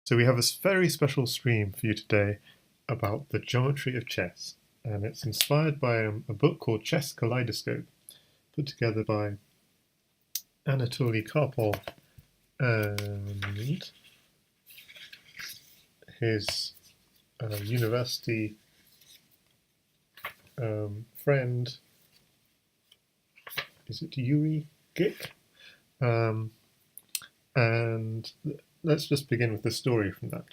So we have a very special stream for you today about the geometry of chess, and it's inspired by a book called Chess Kaleidoscope, put together by Anatoly Karpov and his university friend, is it Yuri Gik? And let's just begin with the story from that.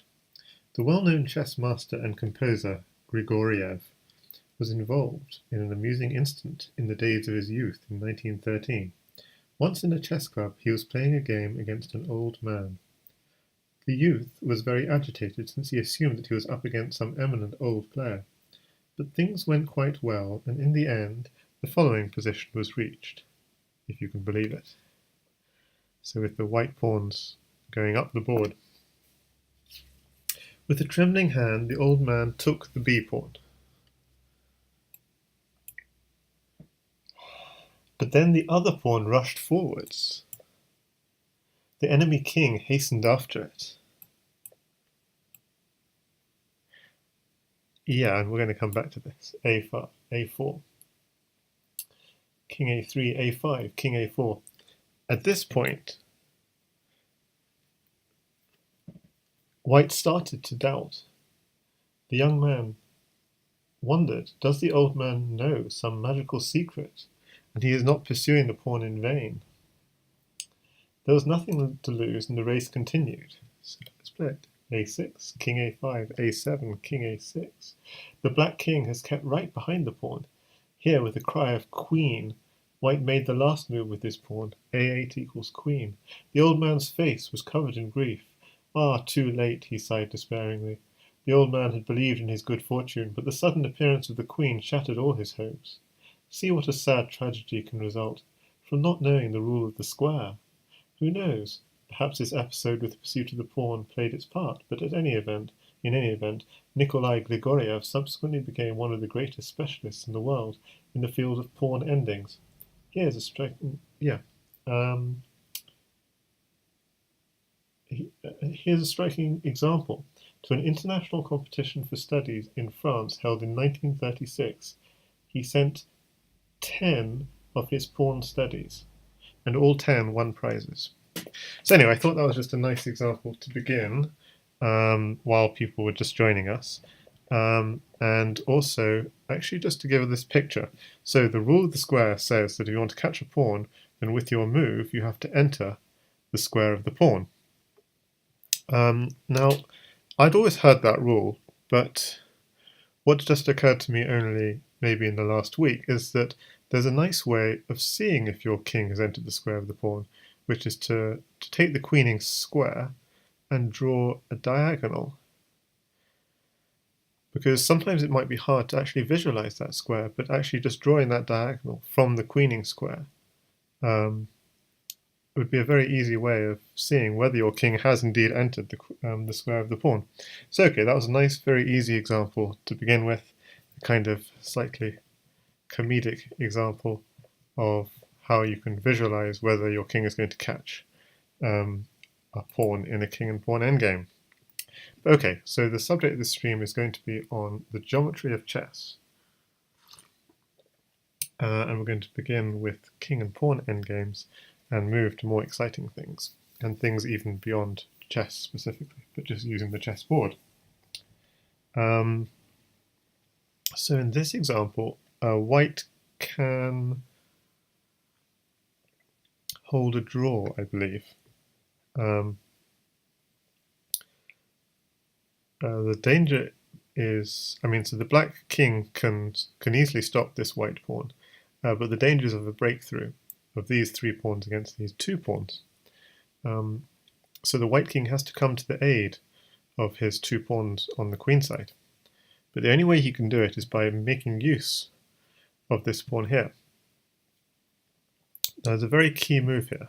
The well-known chess master and composer Grigoriev was involved in an amusing incident in the days of his youth in 1913. Once in a chess club, he was playing a game against an old man. The youth was very agitated since he assumed that he was up against some eminent old player. But things went quite well, and in the end, the following position was reached, if you can believe it. So with the white pawns going up the board. With a trembling hand, the old man took the b-pawn. But then the other pawn rushed forwards. The enemy king hastened after it. Yeah, and we're going to come back to this. a5, a4. King a3, a5, king a4. At this point, White started to doubt. The young man wondered, does the old man know some magical secret, and he is not pursuing the pawn in vain? There was nothing to lose, and the race continued. So let's play it. a6, king a5, a7, king a6. The black king has kept right behind the pawn. Here, with a cry of queen, White made the last move with his pawn, a8 equals queen. The old man's face was covered in grief. Ah, too late, he sighed despairingly. The old man had believed in his good fortune, but the sudden appearance of the queen shattered all his hopes. See what a sad tragedy can result from not knowing the rule of the square. Who knows? Perhaps this episode with the pursuit of the pawn played its part, but in any event, Nikolai Grigoriev subsequently became one of the greatest specialists in the world in the field of pawn endings. Here's a striking, here's a striking example. To an international competition for studies in France held in 1936, he sent 10 of his pawn studies, and all 10 won prizes. So anyway, I thought that was just a nice example to begin while people were just joining us. And also, actually just to give this picture. So the rule of the square says that if you want to catch a pawn, then with your move you have to enter the square of the pawn. Now, I'd always heard that rule, but what just occurred to me only maybe in the last week is that there's a nice way of seeing if your king has entered the square of the pawn, which is to take the queening square and draw a diagonal. Because sometimes it might be hard to actually visualize that square, but actually just drawing that diagonal from the queening square would be a very easy way of seeing whether your king has indeed entered the square of the pawn. So okay, that was a nice, very easy example to begin with, a kind of slightly comedic example of how you can visualize whether your king is going to catch a pawn in a king and pawn endgame. Okay, so the subject of this stream is going to be on the geometry of chess. And we're going to begin with king and pawn endgames and move to more exciting things, and things even beyond chess specifically, but just using the chessboard. So in this example, White can hold a draw, I believe. The danger is, so the black king can easily stop this white pawn, but the danger is of a breakthrough of these 3 pawns against these 2 pawns. So the white king has to come to the aid of his 2 pawns on the queen side. But the only way he can do it is by making use of this pawn here. Now, there's a very key move here.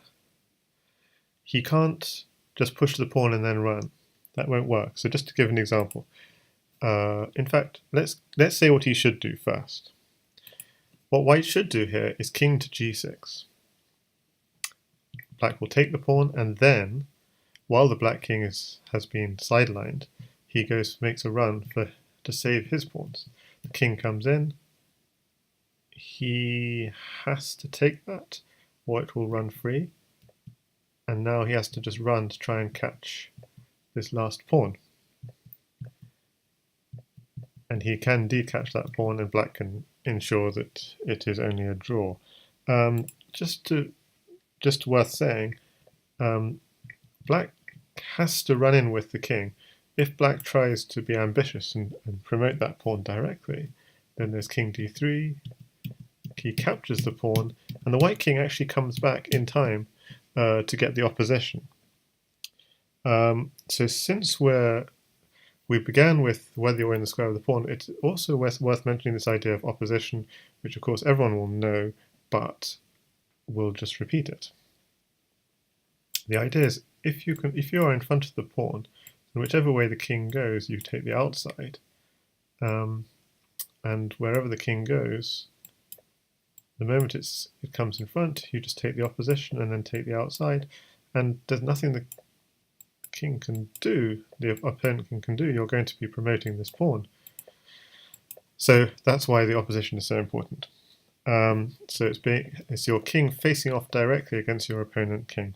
He can't just push the pawn and then run. That won't work. So just to give an example, in fact, let's say what he should do first. What White should do here is king to g6. Black will take the pawn and then while the black king has been sidelined, he makes a run to save his pawns. The king comes in, he has to take that, or it will run free, and now he has to just run to try and catch this last pawn. And he can indeed catch that pawn, and black can ensure that it is only a draw. Just worth saying, black has to run in with the king. If black tries to be ambitious and promote that pawn directly, then there's king d3, he captures the pawn, and the white king actually comes back in time to get the opposition. So since we began with whether you're in the square of the pawn, it's also worth mentioning this idea of opposition, which of course everyone will know, but we'll just repeat it. The idea is if you are in front of the pawn, then whichever way the king goes, you take the outside, and wherever the king goes, the moment it comes in front, you just take the opposition and then take the outside, and there's nothing the king can do, the opponent can do. You're going to be promoting this pawn. So that's why the opposition is so important. So it's your king facing off directly against your opponent king.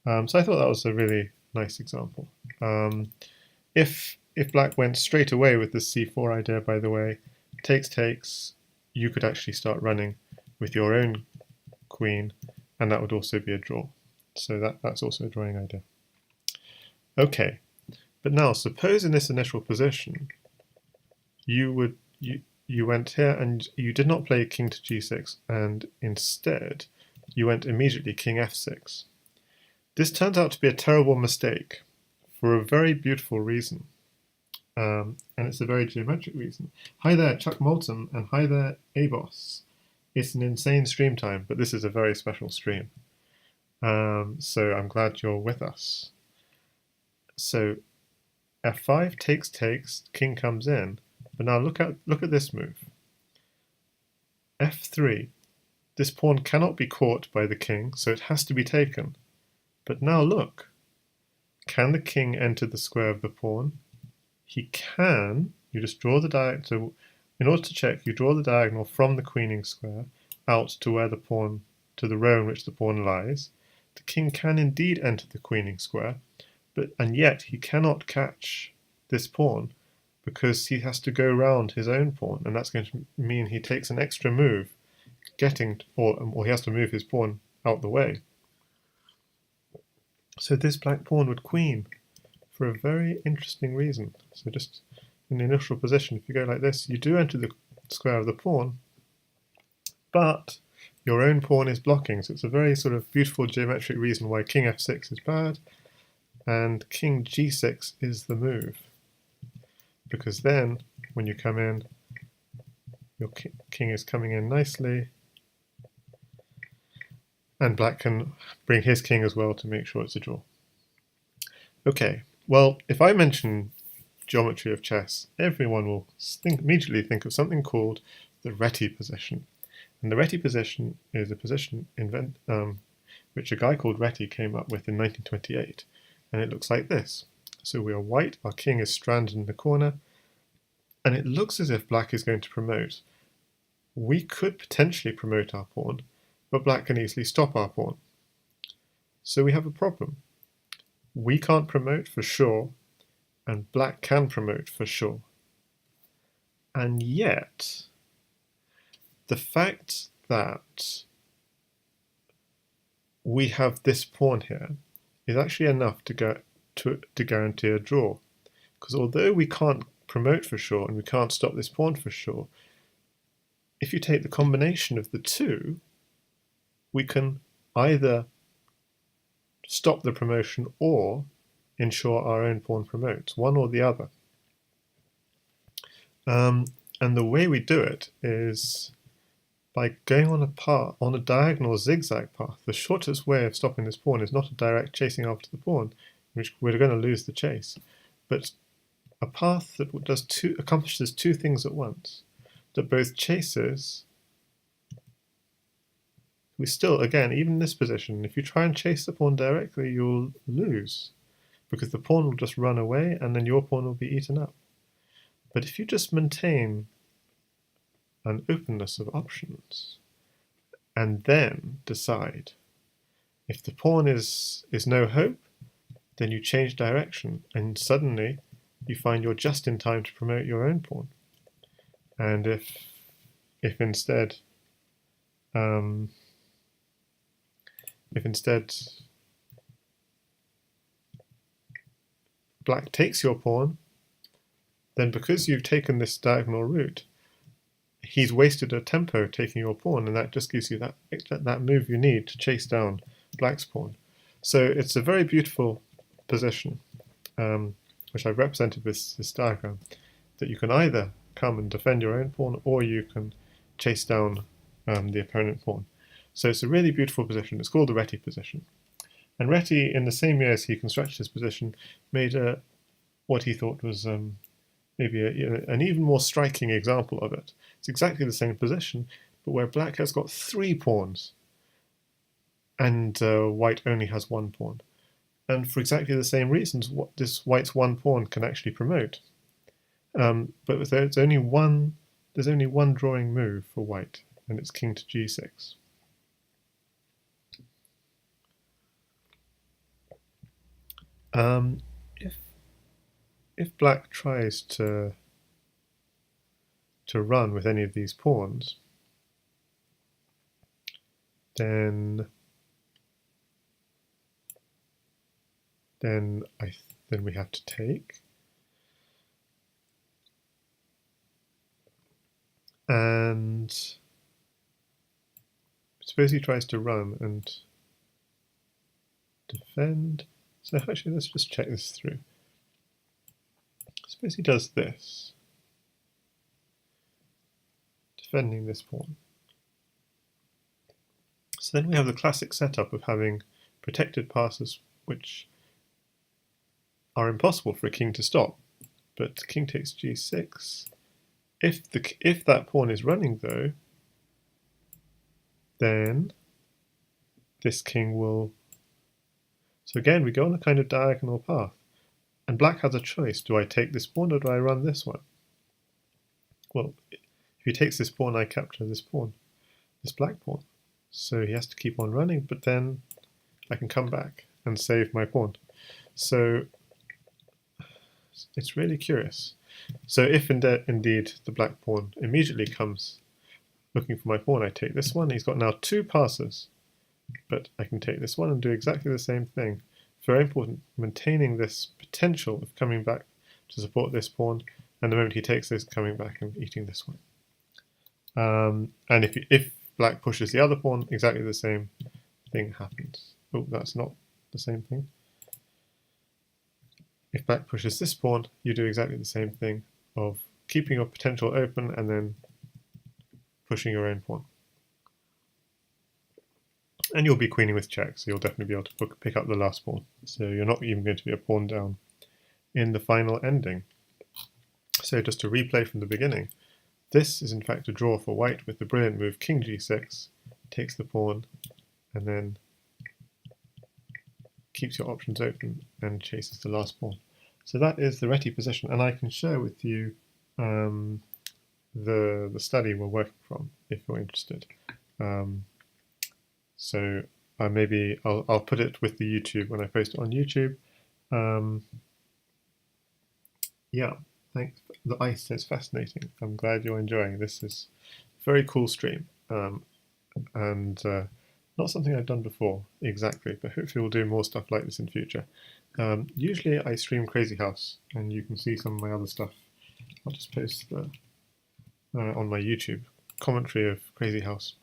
So I thought that was a really nice example. If black went straight away with this c4 idea, by the way, takes, you could actually start running with your own queen, and that would also be a draw. So that's also a drawing idea. Okay, but now suppose in this initial position you went here and you did not play king to g6, and instead you went immediately king f6. This turns out to be a terrible mistake for a very beautiful reason, and it's a very geometric reason. Hi there, Chuck Moulton, and hi there, Abos. It's an insane stream time, but this is a very special stream. So I'm glad you're with us. So f5 takes, king comes in, but now look at this move. f3, this pawn cannot be caught by the king, so it has to be taken. But now look, can the king enter the square of the pawn? He can. You just draw the diagonal. So in order to check, you draw the diagonal from the queening square out to where the pawn, to the row in which the pawn lies. The king can indeed enter the queening square, and yet he cannot catch this pawn because he has to go round his own pawn, and that's going to mean he takes an extra move, or he has to move his pawn out the way. So this black pawn would queen for a very interesting reason. So just in the initial position, if you go like this, you do enter the square of the pawn, but your own pawn is blocking. So it's a very sort of beautiful geometric reason why king f6 is bad and king g6 is the move. Because then, when you come in, your king is coming in nicely, and black can bring his king as well to make sure it's a draw. Okay, well, if I mention geometry of chess, everyone will immediately think of something called the Reti position. And the Reti position is a position which a guy called Reti came up with in 1928. And it looks like this. So we are white, our king is stranded in the corner, and it looks as if black is going to promote. We could potentially promote our pawn, but black can easily stop our pawn. So we have a problem. We can't promote for sure, and black can promote for sure. And yet, the fact that we have this pawn here is actually enough to guarantee a draw. Because although we can't promote for sure and we can't stop this pawn for sure, if you take the combination of the two, we can either stop the promotion or ensure our own pawn promotes, one or the other. And the way we do it is by going on a diagonal zigzag path. The shortest way of stopping this pawn is not a direct chasing after the pawn, which we're going to lose the chase, but a path that accomplishes two things at once. That both chases, we still, again, even in this position, if you try and chase the pawn directly, you'll lose. because the pawn will just run away and then your pawn will be eaten up. But if you just maintain an openness of options and then decide if the pawn is no hope, then you change direction and suddenly you find you're just in time to promote your own pawn. And if instead black takes your pawn, then because you've taken this diagonal route, he's wasted a tempo taking your pawn, and that just gives you that move you need to chase down black's pawn. So it's a very beautiful position, which I've represented with this diagram, that you can either come and defend your own pawn, or you can chase down the opponent pawn. So it's a really beautiful position. It's called the Reti position. And Reti, in the same year as he constructed his position, made what he thought was maybe an even more striking example of it. It's exactly the same position, but where black has got 3 pawns and white only has 1 pawn. And for exactly the same reasons, this white's 1 pawn can actually promote. But there's only one drawing move for white, and it's king to g6. If black tries to run with any of these pawns, then we have to take. And suppose he tries to run and defend. So actually, let's just check this through. Suppose he does this, defending this pawn. So then we have the classic setup of having protected passes which are impossible for a king to stop. But king takes g6. If that pawn is running though, then this king will. So again, we go on a kind of diagonal path, and black has a choice: do I take this pawn or do I run this one? Well, if he takes this pawn, I capture this pawn, this black pawn. So he has to keep on running, but then I can come back and save my pawn. So it's really curious. So if indeed the black pawn immediately comes looking for my pawn, I take this one. He's got now 2 passes, but I can take this one and do exactly the same thing. It's very important, maintaining this potential of coming back to support this pawn, and the moment he takes this, coming back and eating this one. And if black pushes the other pawn, exactly the same thing happens. Oh, that's not the same thing. If black pushes this pawn, you do exactly the same thing of keeping your potential open and then pushing your own pawn. And you'll be queening with check, so you'll definitely be able to pick up the last pawn. So you're not even going to be a pawn down in the final ending. So just to replay from the beginning, this is in fact a draw for white with the brilliant move king g6, takes the pawn, and then keeps your options open and chases the last pawn. So that is the Reti position, and I can share with you the study we're working from if you're interested. So maybe I'll put it with the YouTube when I post it on YouTube. Yeah, thanks. The ice is fascinating. I'm glad you're enjoying. This is a very cool stream, and not something I've done before exactly, but hopefully we'll do more stuff like this in future. Usually I stream Crazy House, and you can see some of my other stuff. I'll just post on my YouTube commentary of Crazy House.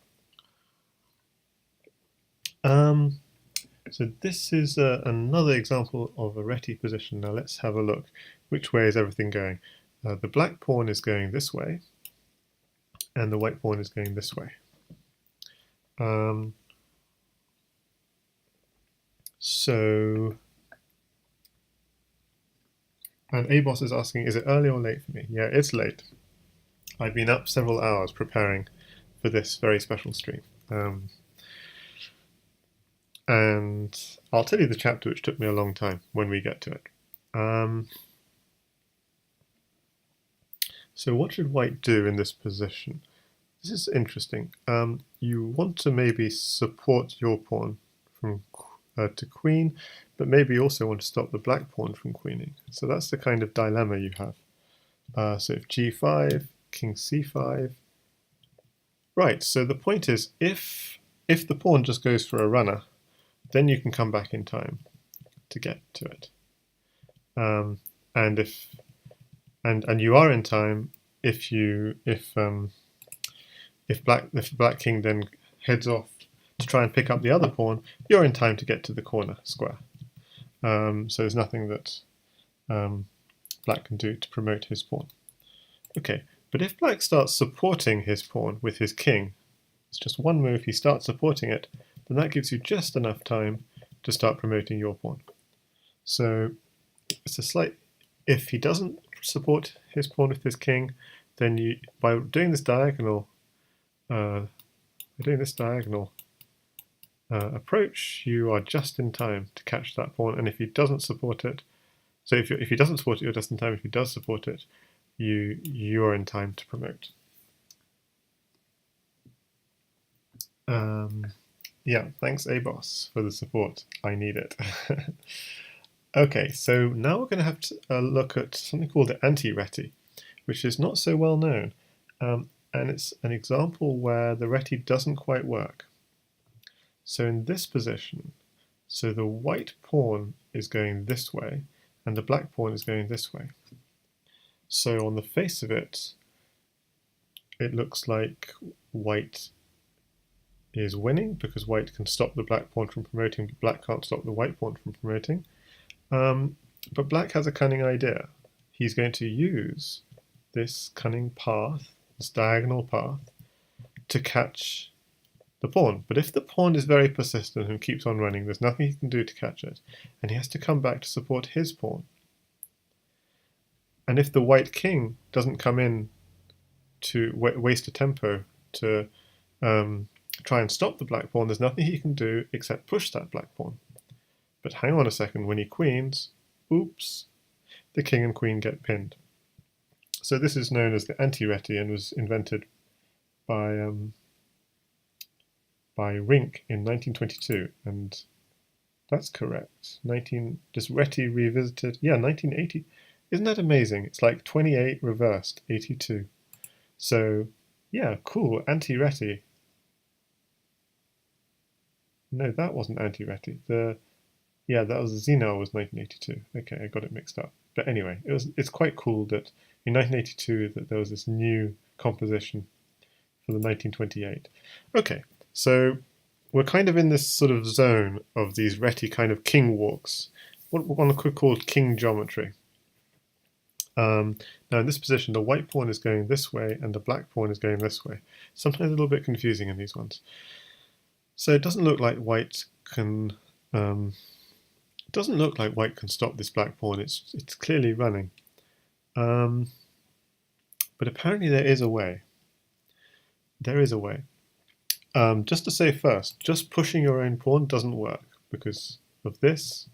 So this is another example of a Reti position. Now let's have a look. Which way is everything going? The black pawn is going this way, and the white pawn is going this way. And ABOS is asking, is it early or late for me? Yeah, it's late. I've been up several hours preparing for this very special stream. And I'll tell you the chapter, which took me a long time, when we get to it. So what should white do in this position? This is interesting. You want to maybe support your pawn from to queen, but maybe you also want to stop the black pawn from queening. So that's the kind of dilemma you have. So if g5, king c5. Right, so the point is, if the pawn just goes for a runner, then you can come back in time to get to it. And you are in time if black king then heads off to try and pick up the other pawn, you're in time to get to the corner square. So there's nothing that black can do to promote his pawn. Okay, but if black starts supporting his pawn with his king, it's just one move, he starts supporting it, then that gives you just enough time to start promoting your pawn. So it's a slight, if he doesn't support his pawn with his king, then you, by doing this diagonal approach, you are just in time to catch that pawn. And if he doesn't support it, so if he doesn't support it, you're just in time. If he does support it, you are in time to promote. Yeah, thanks ABOS for the support. I need it. Okay, so now we're going to have to look at something called the Anti Reti, which is not so well known. And it's an example where the Reti doesn't quite work. So in this position, so the white pawn is going this way, and the black pawn is going this way. So on the face of it, it looks like white is winning because white can stop the black pawn from promoting, but black can't stop the white pawn from promoting. But black has a cunning idea. He's going to use this cunning path, this diagonal path, to catch the pawn. But if the pawn is very persistent and keeps on running, there's nothing he can do to catch it, and he has to come back to support his pawn. And if the white king doesn't come in to waste a tempo to try and stop the black pawn, there's nothing he can do except push that black pawn. But hang on a second, when he queens, oops, the king and queen get pinned. So this is known as the Anti Reti and was invented by Rink in 1922, and that's correct. Just Reti revisited, yeah, 1980. Isn't that amazing? It's like 28 reversed, 82. So yeah, cool, Anti Reti. No, that wasn't Anti Reti. Yeah, that was Xenar was 1982. Okay, I got it mixed up. But anyway, it's quite cool that in 1982 that there was this new composition for the 1928. Okay, so we're kind of in this sort of zone of these Reti kind of king walks, what one could call king geometry. Now in this position, the white pawn is going this way and the black pawn is going this way. Sometimes a little bit confusing in these ones. So it doesn't look like white can stop this black pawn. It's clearly running, but apparently there is a way. There is a way. Just to say first, just pushing your own pawn doesn't work because of this,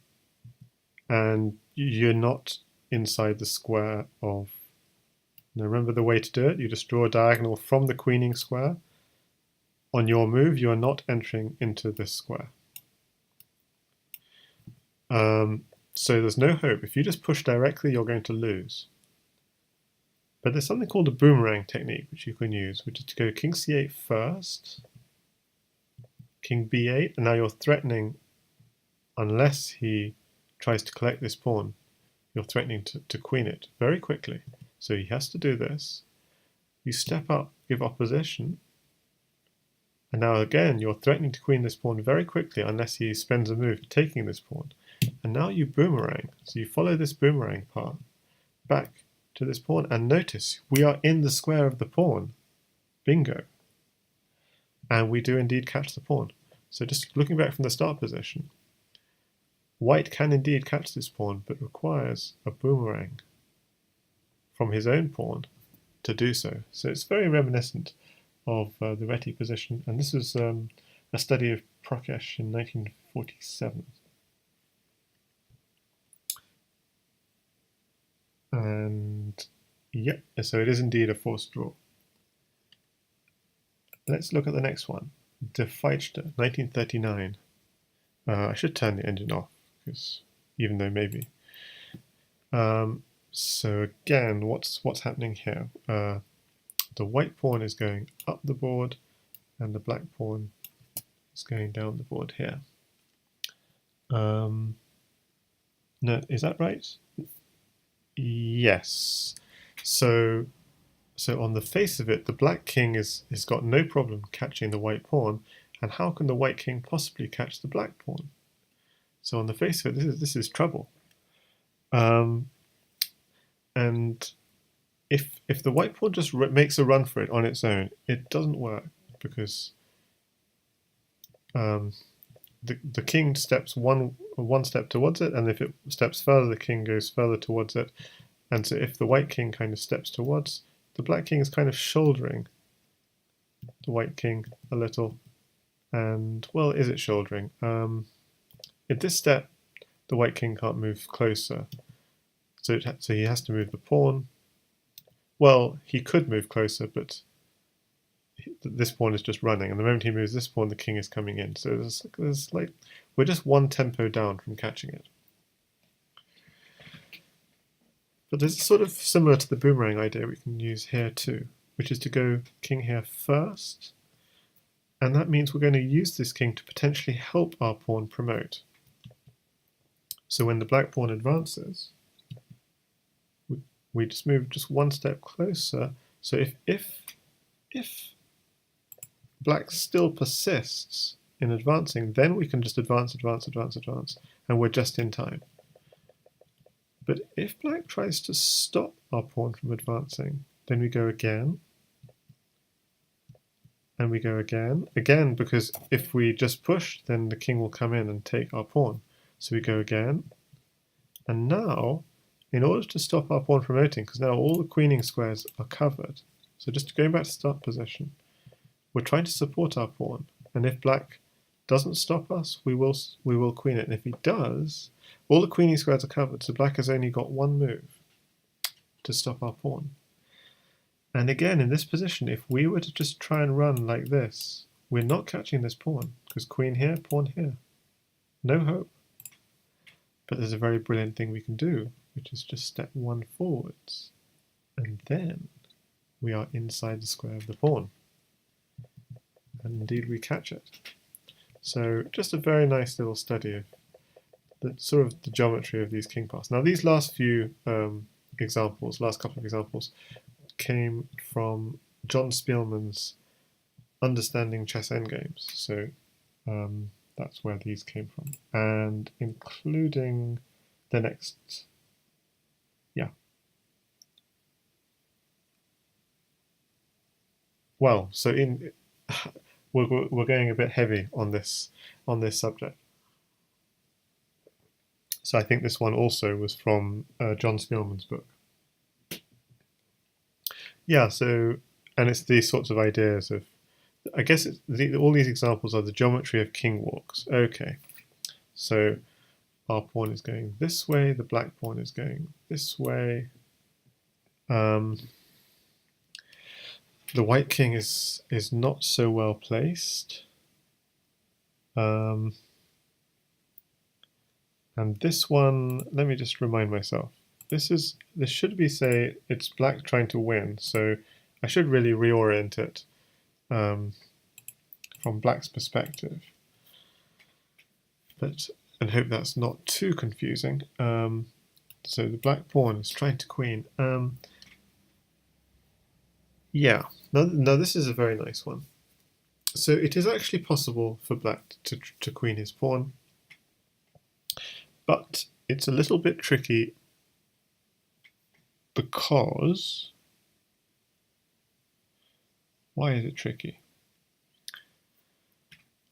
and you're not inside the square of. Now remember the way to do it. You just draw a diagonal from the queening square. On your move, you are not entering into this square. So there's no hope. If you just push directly, you're going to lose. But there's something called a Boomerang Technique, which you can use, which is to go king c8 first, king b8, and now you're threatening, unless he tries to collect this pawn, you're threatening to queen it very quickly. So he has to do this. You step up, give opposition, and now again you're threatening to queen this pawn very quickly unless he spends a move taking this pawn. And now you boomerang. So you follow this boomerang path back to this pawn, and notice we are in the square of the pawn. Bingo. And we do indeed catch the pawn. So just looking back from the start position, white can indeed catch this pawn, but requires a boomerang from his own pawn to do so. So it's very reminiscent of the Reti position, and this was a study of Prakash in 1947. And yep, so it is indeed a forced draw. Let's look at the next one. De Feitschte, 1939. I should turn the engine off, because even though maybe. So again, what's happening here? The white pawn is going up the board, and the black pawn is going down the board here. No, is that right? Yes. So on the face of it, the black king has got no problem catching the white pawn, and how can the white king possibly catch the black pawn? So on the face of it, this is trouble. And if the white pawn just makes a run for it on its own, it doesn't work, because the king steps one step towards it, and if it steps further, the king goes further towards it. And so if the white king kind of steps towards, the black king is kind of shouldering the white king a little. And, well, is it shouldering? At this step, the white king can't move closer. So he has to move the pawn. Well, he could move closer, but this pawn is just running. And the moment he moves this pawn, the king is coming in. So there's like, we're just one tempo down from catching it. But this is sort of similar to the boomerang idea we can use here too, which is to go king here first. And that means we're going to use this king to potentially help our pawn promote. So when the black pawn advances, we just move just one step closer. So if black still persists in advancing, then we can just advance, and we're just in time. But if black tries to stop our pawn from advancing, then we go again, and we go again, because if we just push, then the king will come in and take our pawn. So we go again, and now, in order to stop our pawn promoting, because now all the queening squares are covered, so just going back to start position, we're trying to support our pawn, and if black doesn't stop us, we will queen it, and if he does, all the queening squares are covered, so black has only got one move to stop our pawn. And again, in this position, if we were to just try and run like this, we're not catching this pawn, because queen here, pawn here. No hope. But there's a very brilliant thing we can do, which is just step one forwards, and then we are inside the square of the pawn. And indeed we catch it. So just a very nice little study of the sort of the geometry of these king paths. Now these last few last couple of examples, came from John Spielman's Understanding Chess Endgames. So that's where these came from, and including the next, Well, so we're going a bit heavy on this subject. So I think this one also was from John Spielman's book. Yeah, so, and it's these sorts of ideas of, I guess all these examples are the geometry of king walks. Okay, so our pawn is going this way, the black pawn is going this way. The white king is not so well placed. And this one, let me just remind myself. This should be, say, it's black trying to win, so I should really reorient it from black's perspective. And hope that's not too confusing. So the black pawn is trying to queen. Yeah, now this is a very nice one. So it is actually possible for black to queen his pawn, but it's a little bit tricky because, why is it tricky?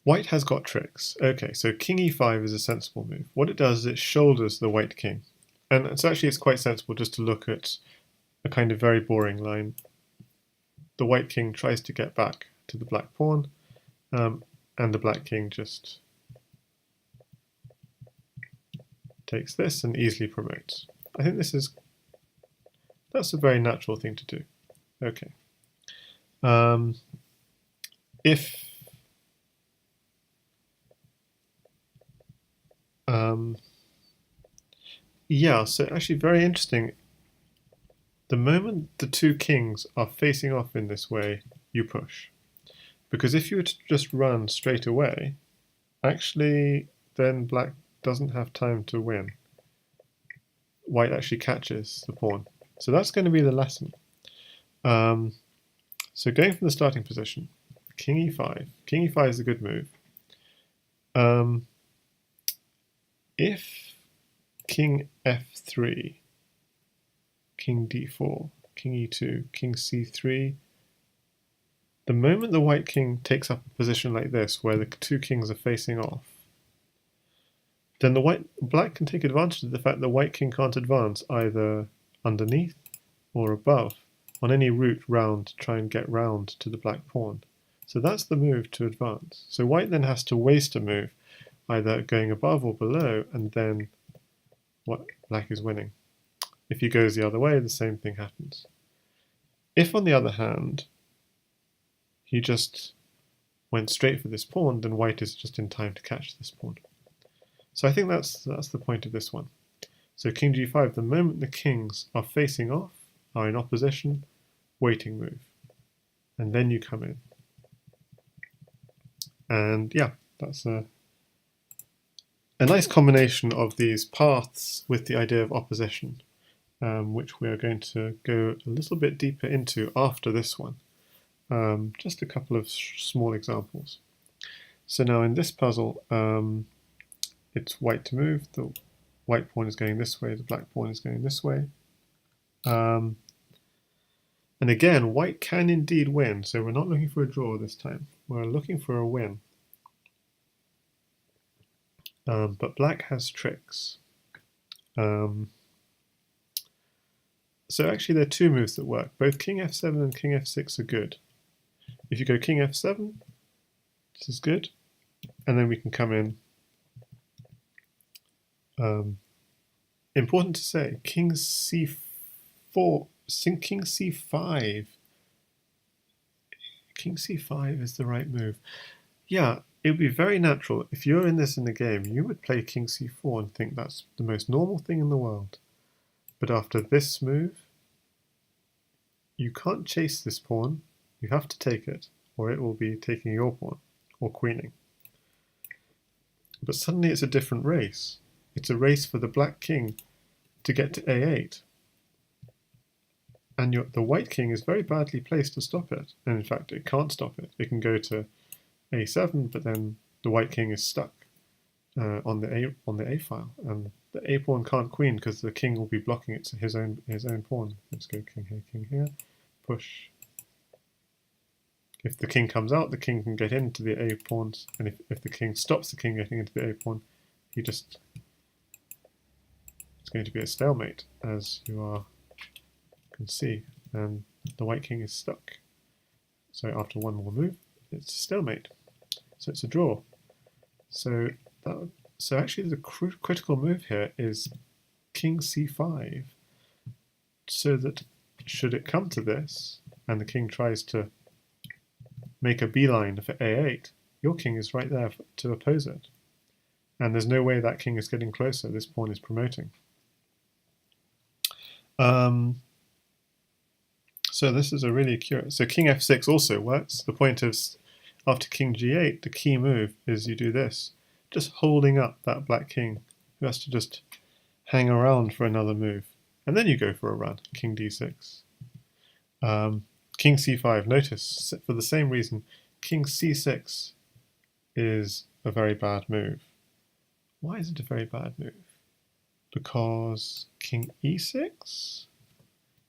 White has got tricks. Okay, so king e5 is a sensible move. What it does is it shoulders the white king. And it's quite sensible just to look at a kind of very boring line. The white king tries to get back to the black pawn. and the black king just takes this and easily promotes. I think that's a very natural thing to do. Okay. Yeah, so actually very interesting. The moment the two kings are facing off in this way, you push. Because if you were to just run straight away, actually then black doesn't have time to win. White actually catches the pawn. So that's going to be the lesson. So going from the starting position, king e5. King e5 is a good move. If king f3, king d4, king e2, king c3, the moment the white king takes up a position like this, where the two kings are facing off, then black can take advantage of the fact the white king can't advance either underneath or above on any route round to try and get round to the black pawn. So that's the move to advance. So white then has to waste a move, either going above or below, and then black is winning. If he goes the other way, the same thing happens. If, on the other hand, he just went straight for this pawn, then white is just in time to catch this pawn. So I think that's the point of this one. So king g5, the moment the kings are facing off, are in opposition, waiting move. And then you come in. And yeah, that's a nice combination of these paths with the idea of opposition, which we are going to go a little bit deeper into after this one. Just a couple of small examples. So now in this puzzle, it's white to move. The white pawn is going this way, the black pawn is going this way. And again, white can indeed win, so we're not looking for a draw this time. We're looking for a win. But black has tricks. So actually there are two moves that work. Both king f7 and king f6 are good. If you go king f7, this is good. And then we can come in. Important to say, king c4, king c5. King c5 is the right move. Yeah, it would be very natural. If you're in the game, you would play king c4 and think that's the most normal thing in the world. But after this move, you can't chase this pawn. You have to take it, or it will be taking your pawn, or queening. But suddenly it's a different race. It's a race for the black king to get to a8. And the white king is very badly placed to stop it. And in fact, it can't stop it. It can go to a7, but then the white king is stuck on the a file, and the a pawn can't queen because the king will be blocking it to his own pawn. Let's go king here, push. If the king comes out, the king can get into the a pawns, and if the king stops the king getting into the a pawn, it's going to be a stalemate, as you can see, and the white king is stuck. So after one more move, it's a stalemate. So it's a draw. So actually the critical move here is king c5, so that should it come to this, and the king tries to make a beeline for a8, your king is right there to oppose it. And there's no way that king is getting closer. This pawn is promoting. So this is a really curious. So king f6 also works. The point is, after king g8, the key move is you do this, just holding up that black king who has to just hang around for another move. And then you go for a run, king d6. King c5, notice, for the same reason, king c6 is a very bad move. Why is it a very bad move? Because king e6,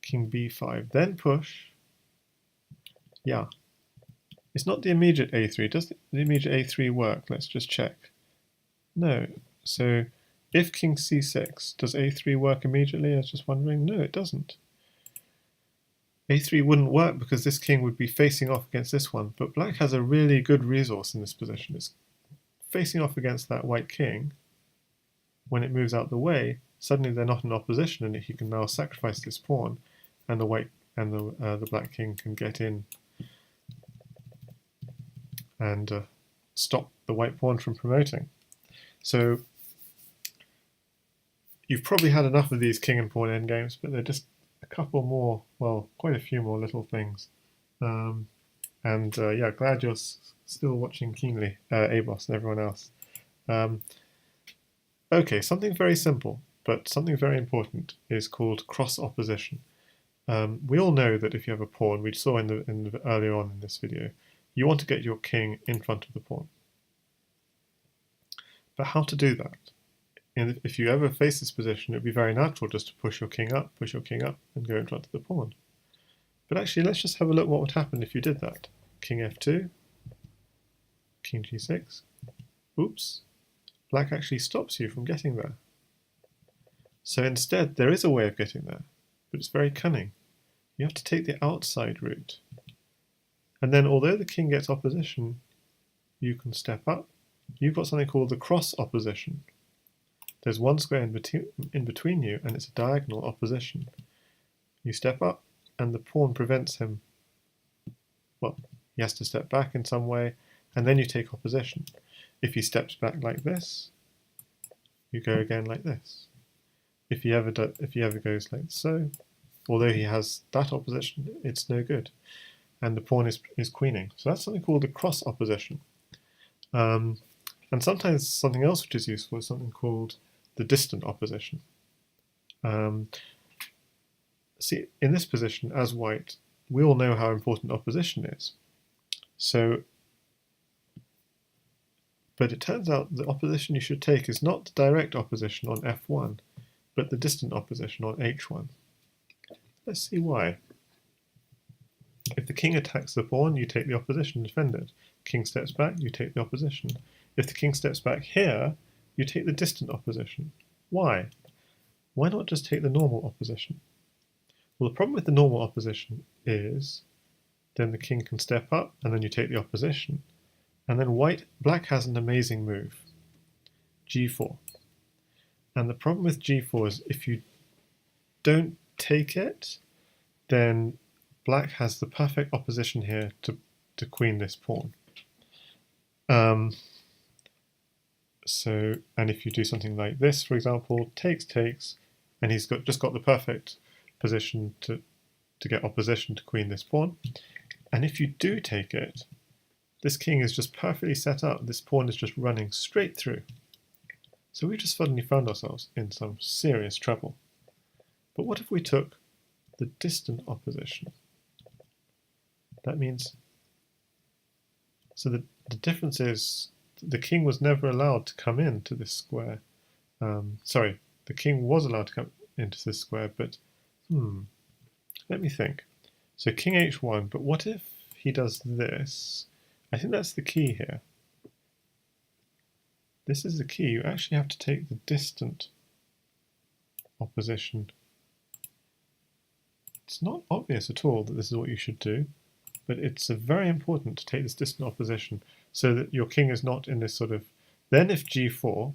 king b5, then push. Yeah. It's not the immediate a3. Does the immediate a3 work? Let's just check. No. So if king c6, does a3 work immediately? I was just wondering. No, it doesn't. a3 wouldn't work because this king would be facing off against this one, but black has a really good resource in this position. It's facing off against that white king. When it moves out the way, suddenly they're not in opposition, and he can now sacrifice this pawn, and the black king can get in and stop the white pawn from promoting. So you've probably had enough of these king and pawn endgames, but they're just a couple more, well, quite a few more little things. Yeah, glad you're still watching keenly, Abos and everyone else. Okay, something very simple, but something very important is called cross opposition. We all know that if you have a pawn, we saw earlier on in this video, you want to get your king in front of the pawn. But how to do that? And if you ever face this position, it would be very natural just to push your king up, and go in front of the pawn. But actually, let's just have a look what would happen if you did that. King f2, king g6. Oops. Black actually stops you from getting there. So instead, there is a way of getting there, but it's very cunning. You have to take the outside route. And then, although the king gets opposition, you can step up. You've got something called the cross opposition. There's one square in between you, and it's a diagonal opposition. You step up, and the pawn prevents him. Well, he has to step back in some way, and then you take opposition. If he steps back like this, you go again like this. If he ever goes like so, although he has that opposition, it's no good, and the pawn is queening. So that's something called the cross opposition. And sometimes something else which is useful is something called the distant opposition. See, in this position, as white, we all know how important opposition is. But it turns out the opposition you should take is not the direct opposition on f1, but the distant opposition on h1. Let's see why. If the king attacks the pawn, you take the opposition and defend it. King steps back, you take the opposition. If the king steps back here, you take the distant opposition. Why? Why not just take the normal opposition? Well, the problem with the normal opposition is then the king can step up, and then you take the opposition. And then black has an amazing move, g4. And the problem with g4 is if you don't take it, then black has the perfect opposition here to queen this pawn. And if you do something like this, for example, takes, and he's just got the perfect position to get opposition to queen this pawn. And if you do take it, this king is just perfectly set up. This pawn is just running straight through. So we just suddenly found ourselves in some serious trouble. But what if we took the distant opposition? That means, so the difference is the king was never allowed to come into this square. Sorry, the king was allowed to come into this square, but let me think. So king h1, but what if he does this? I think that's the key here. This is the key. You actually have to take the distant opposition. It's not obvious at all that this is what you should do, but it's very important to take this distant opposition so that your king is not in this sort of... Then if g4,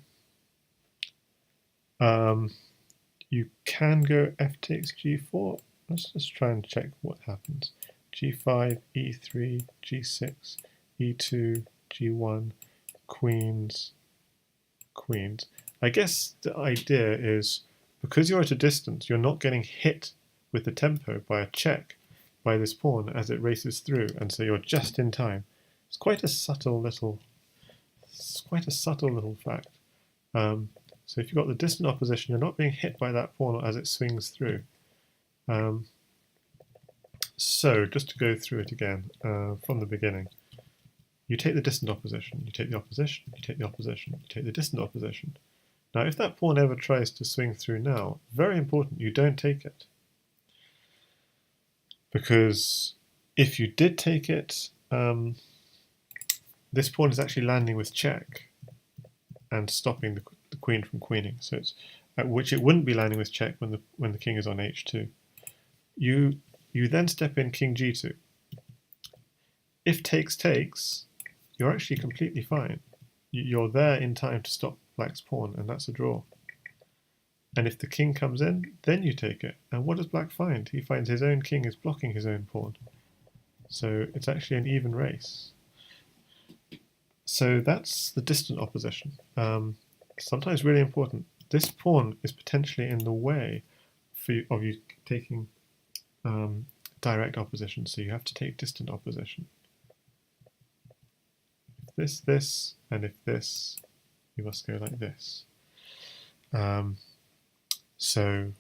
you can go f takes g4. Let's just try and check what happens. g5, e3, g6, e2, g1, queens. I guess the idea is because you're at a distance, you're not getting hit with the tempo by a check by this pawn as it races through, and so you're just in time. It's quite a subtle little fact. So if you've got the distant opposition, you're not being hit by that pawn as it swings through. So just to go through it again from the beginning. You take the distant opposition, you take the opposition, you take the opposition, you take the distant opposition. Now if that pawn ever tries to swing through now, very important, you don't take it. Because if you did take it, this pawn is actually landing with check and stopping the queen from queening. So it's at which it wouldn't be landing with check when the king is on h2. you then step in king g2. If takes takes, you're actually completely fine. You're there in time to stop black's pawn, and that's a draw. And if the king comes in, then you take it. And what does black find? He finds his own king is blocking his own pawn. So it's actually an even race. So that's the distant opposition. Sometimes really important. This pawn is potentially in the way of you taking direct opposition, so you have to take distant opposition. If this, and if this, you must go like this. So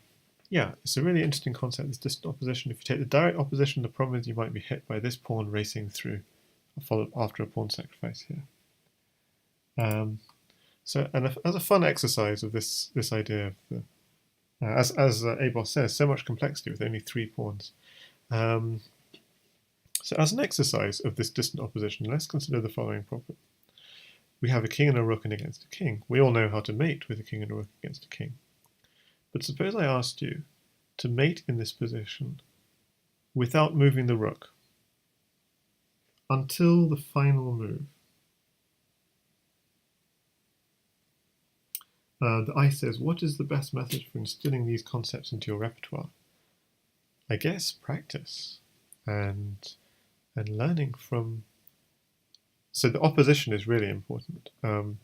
yeah, it's a really interesting concept, this distant opposition. If you take the direct opposition, the problem is you might be hit by this pawn racing through, followed after a pawn sacrifice here. So, and as a fun exercise of this idea of the, as Abos says, so much complexity with only 3 pawns. So as an exercise of this distant opposition, let's consider the following problem. We have a king and a rook and against a king. We all know how to mate with a king and a rook against a king. But suppose I asked you to mate in this position without moving the rook until the final move. The I says, what is the best method for instilling these concepts into your repertoire? I guess practice and learning from. So the opposition is really important, and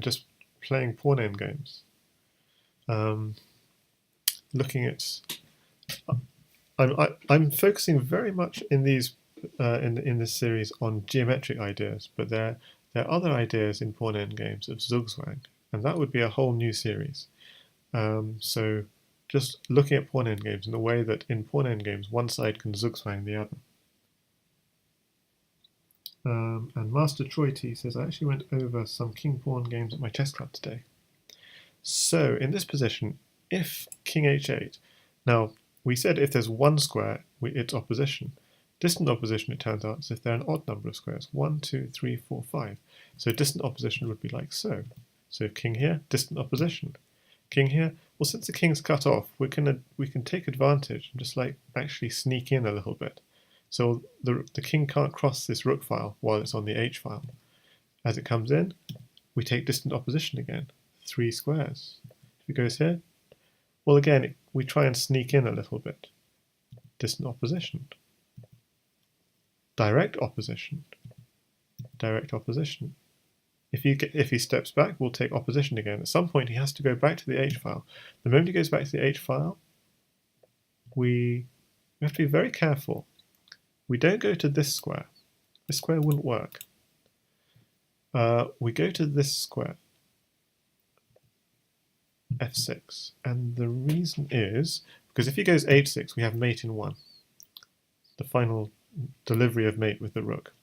just playing pawn end games. Looking at, I'm focusing very much in these in this series on geometric ideas, but there are other ideas in pawn end games of Zugzwang, and that would be a whole new series. So just looking at pawn end games in the way that in pawn end games one side can Zugzwang the other. And Master Troy T says, I actually went over some king pawn games at my chess club today. So in this position, if king h8, now we said if there's one square, it's opposition. Distant opposition, it turns out, is if there are an odd number of squares, 1, 2, 3, 4, 5. So distant opposition would be like so. So if king here, distant opposition. King here, well, since the king's cut off, we can take advantage and just like actually sneak in a little bit. So the king can't cross this rook file while it's on the h file. As it comes in, we take distant opposition again, 3 squares. If it goes here, well again, we try and sneak in a little bit. Distant opposition. Direct opposition. Direct opposition. If he steps back, we'll take opposition again. At some point, he has to go back to the h file. The moment he goes back to the h file, we have to be very careful. We don't go to this square. This square wouldn't work. We go to this square, f6, and the reason is because if he goes h6, we have mate in 1, the final delivery of mate with the rook.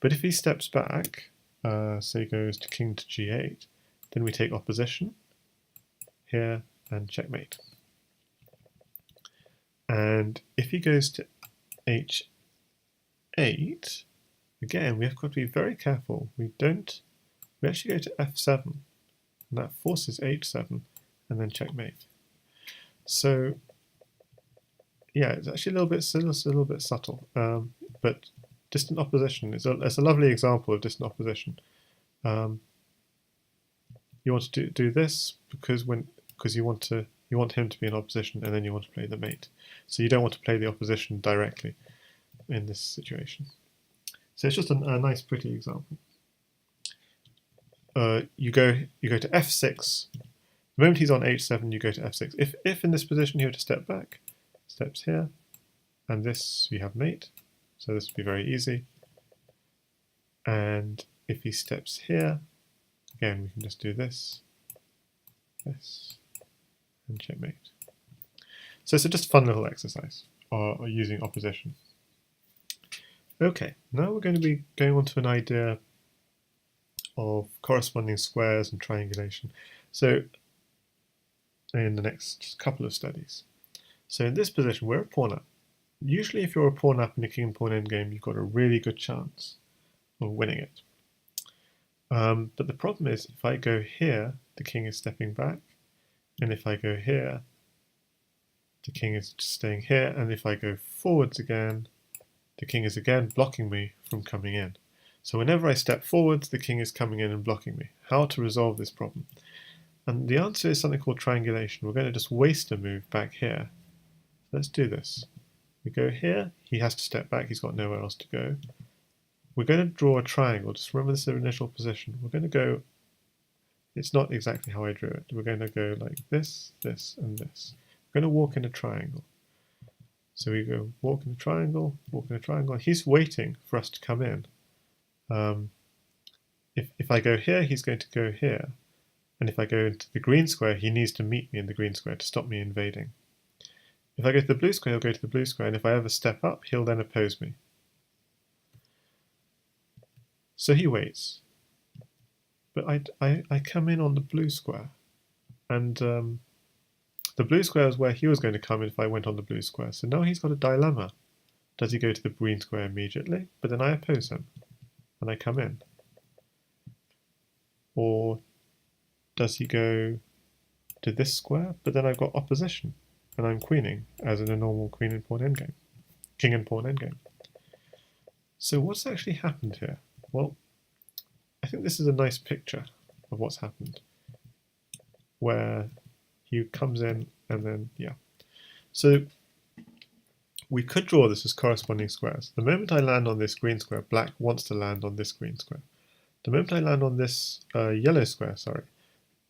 But if he steps back, say goes to king to g8, then we take opposition here and checkmate. And if he goes to h8, again, we have got to be very careful. We actually go to f7, and that forces h7, and then checkmate. So, yeah, it's actually a little bit subtle, but distant opposition is a lovely example of distant opposition. You want to do this because you want him to be in opposition, and then you want to play the mate. So you don't want to play the opposition directly in this situation. So it's just a nice, pretty example. You go to f6. The moment he's on h7, you go to f6. If in this position he were to step back, steps here, and this we have mate. So this would be very easy. And if he steps here, again we can just do this, and checkmate. So it's just a fun little exercise, or using opposition. Okay, now we're going to be going on to an idea of corresponding squares and triangulation. So in the next couple of studies. So in this position, we're a pawn up. Usually if you're a pawn up in a king and pawn endgame, you've got a really good chance of winning it. But the problem is, if I go here, the king is stepping back, and if I go here, the king is staying here, and if I go forwards again, the king is again blocking me from coming in. So whenever I step forwards, the king is coming in and blocking me. How to resolve this problem? And the answer is something called triangulation. We're going to just waste a move back here. Let's do this. We go here, he has to step back, he's got nowhere else to go. We're going to draw a triangle. Just remember this is the initial position. We're going to go, it's not exactly how I drew it. We're going to go like this, this, and this. We're going to walk in a triangle. So we go walk in a triangle, walk in a triangle. He's waiting for us to come in. If I go here, he's going to go here. And if I go into the green square, he needs to meet me in the green square to stop me invading. If I go to the blue square, he'll go to the blue square, and if I ever step up, he'll then oppose me. So he waits. But I come in on the blue square, and the blue square is where he was going to come in if I went on the blue square. So now he's got a dilemma. Does he go to the green square immediately? But then I oppose him, and I come in. Or does he go to this square? But then I've got opposition, and I'm queening, as in a normal queen and pawn endgame. King and pawn endgame. So what's actually happened here? Well, I think this is a nice picture of what's happened, where he comes in and then, yeah. So we could draw this as corresponding squares. The moment I land on this green square, black wants to land on this green square. The moment I land on this yellow square,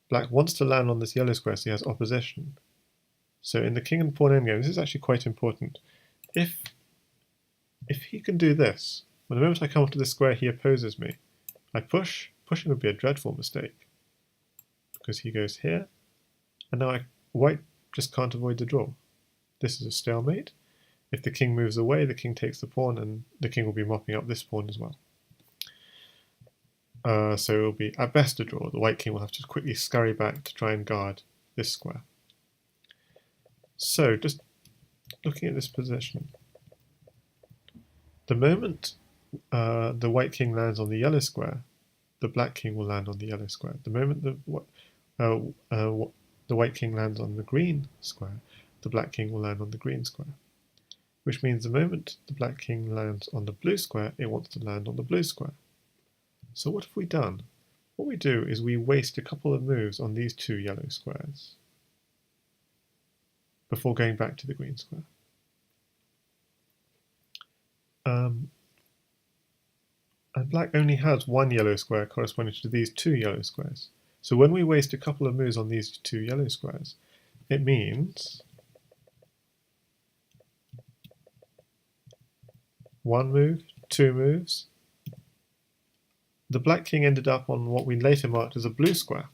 black wants to land on this yellow square, so he has opposition. So in the king and pawn endgame, this is actually quite important. If he can do this, well, the moment I come up to this square, he opposes me. I push. Pushing would be a dreadful mistake, because he goes here, and now white just can't avoid the draw. This is a stalemate. If the king moves away, the king takes the pawn, and the king will be mopping up this pawn as well. So it will be at best a draw. The white king will have to quickly scurry back to try and guard this square. So just looking at this position, the moment the white king lands on the yellow square, the black king will land on the yellow square. The moment the white king lands on the green square, the black king will land on the green square. Which means the moment the black king lands on the blue square, it wants to land on the blue square. So what have we done? What we do is we waste a couple of moves on these two yellow squares before going back to the green square. And black only has one yellow square corresponding to these two yellow squares. So when we waste a couple of moves on these two yellow squares, it means one move, two moves. The black king ended up on what we later marked as a blue square,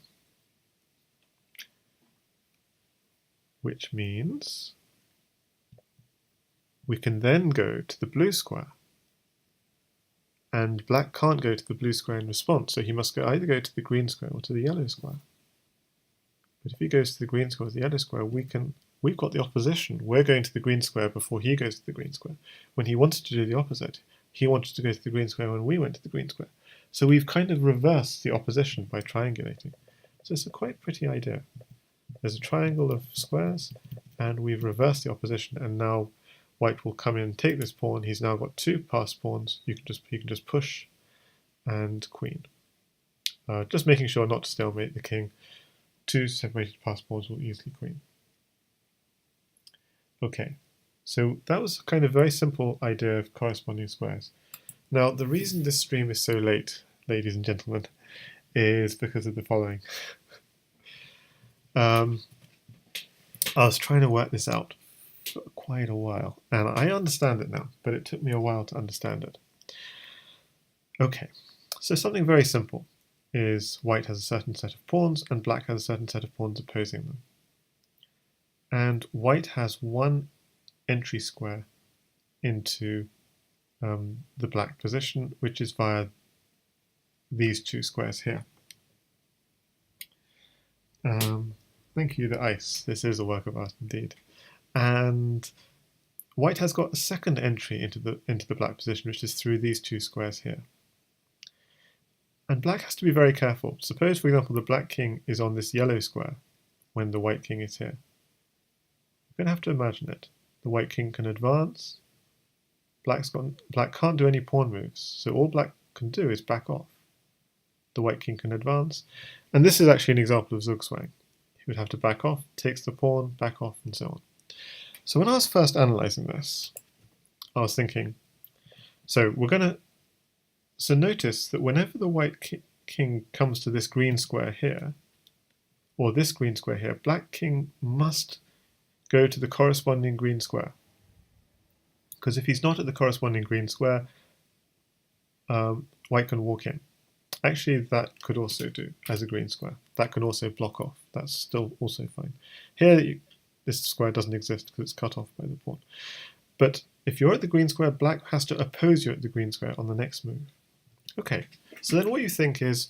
which means we can then go to the blue square. And black can't go to the blue square in response, so he must either go to the green square or to the yellow square. But if he goes to the green square or the yellow square, we've got the opposition. We're going to the green square before he goes to the green square. When he wanted to do the opposite, he wanted to go to the green square when we went to the green square. So we've kind of reversed the opposition by triangulating. So it's a quite pretty idea. There's a triangle of squares, and we've reversed the opposition, and now white will come in and take this pawn. He's now got two passed pawns. You can just push and queen. Just making sure not to stalemate the king. Two separated passed pawns will easily queen. Okay, so that was a kind of very simple idea of corresponding squares. Now, the reason this stream is so late, ladies and gentlemen, is because of the following. I was trying to work this out for quite a while, and I understand it now, but it took me a while to understand it. Okay, so something very simple is white has a certain set of pawns, and black has a certain set of pawns opposing them. And white has one entry square into the black position, which is via these two squares here. Thank you, the ice. This is a work of art indeed. And white has got a second entry into the black position, which is through these two squares here. And black has to be very careful. Suppose, for example, the black king is on this yellow square when the white king is here. We're going to have to imagine it. The white king can advance. Black can't do any pawn moves, so all black can do is back off. The white king can advance, and this is actually an example of Zugzwang. He would have to back off, takes the pawn, back off, and so on. So when I was first analysing this, I was thinking, so notice that whenever the white king comes to this green square here, or this green square here, black king must go to the corresponding green square. Because if he's not at the corresponding green square, white can walk in. Actually, that could also do as a green square. That can also block off. That's still also fine. Here, this square doesn't exist because it's cut off by the pawn. But if you're at the green square, black has to oppose you at the green square on the next move. Okay, so then what you think is,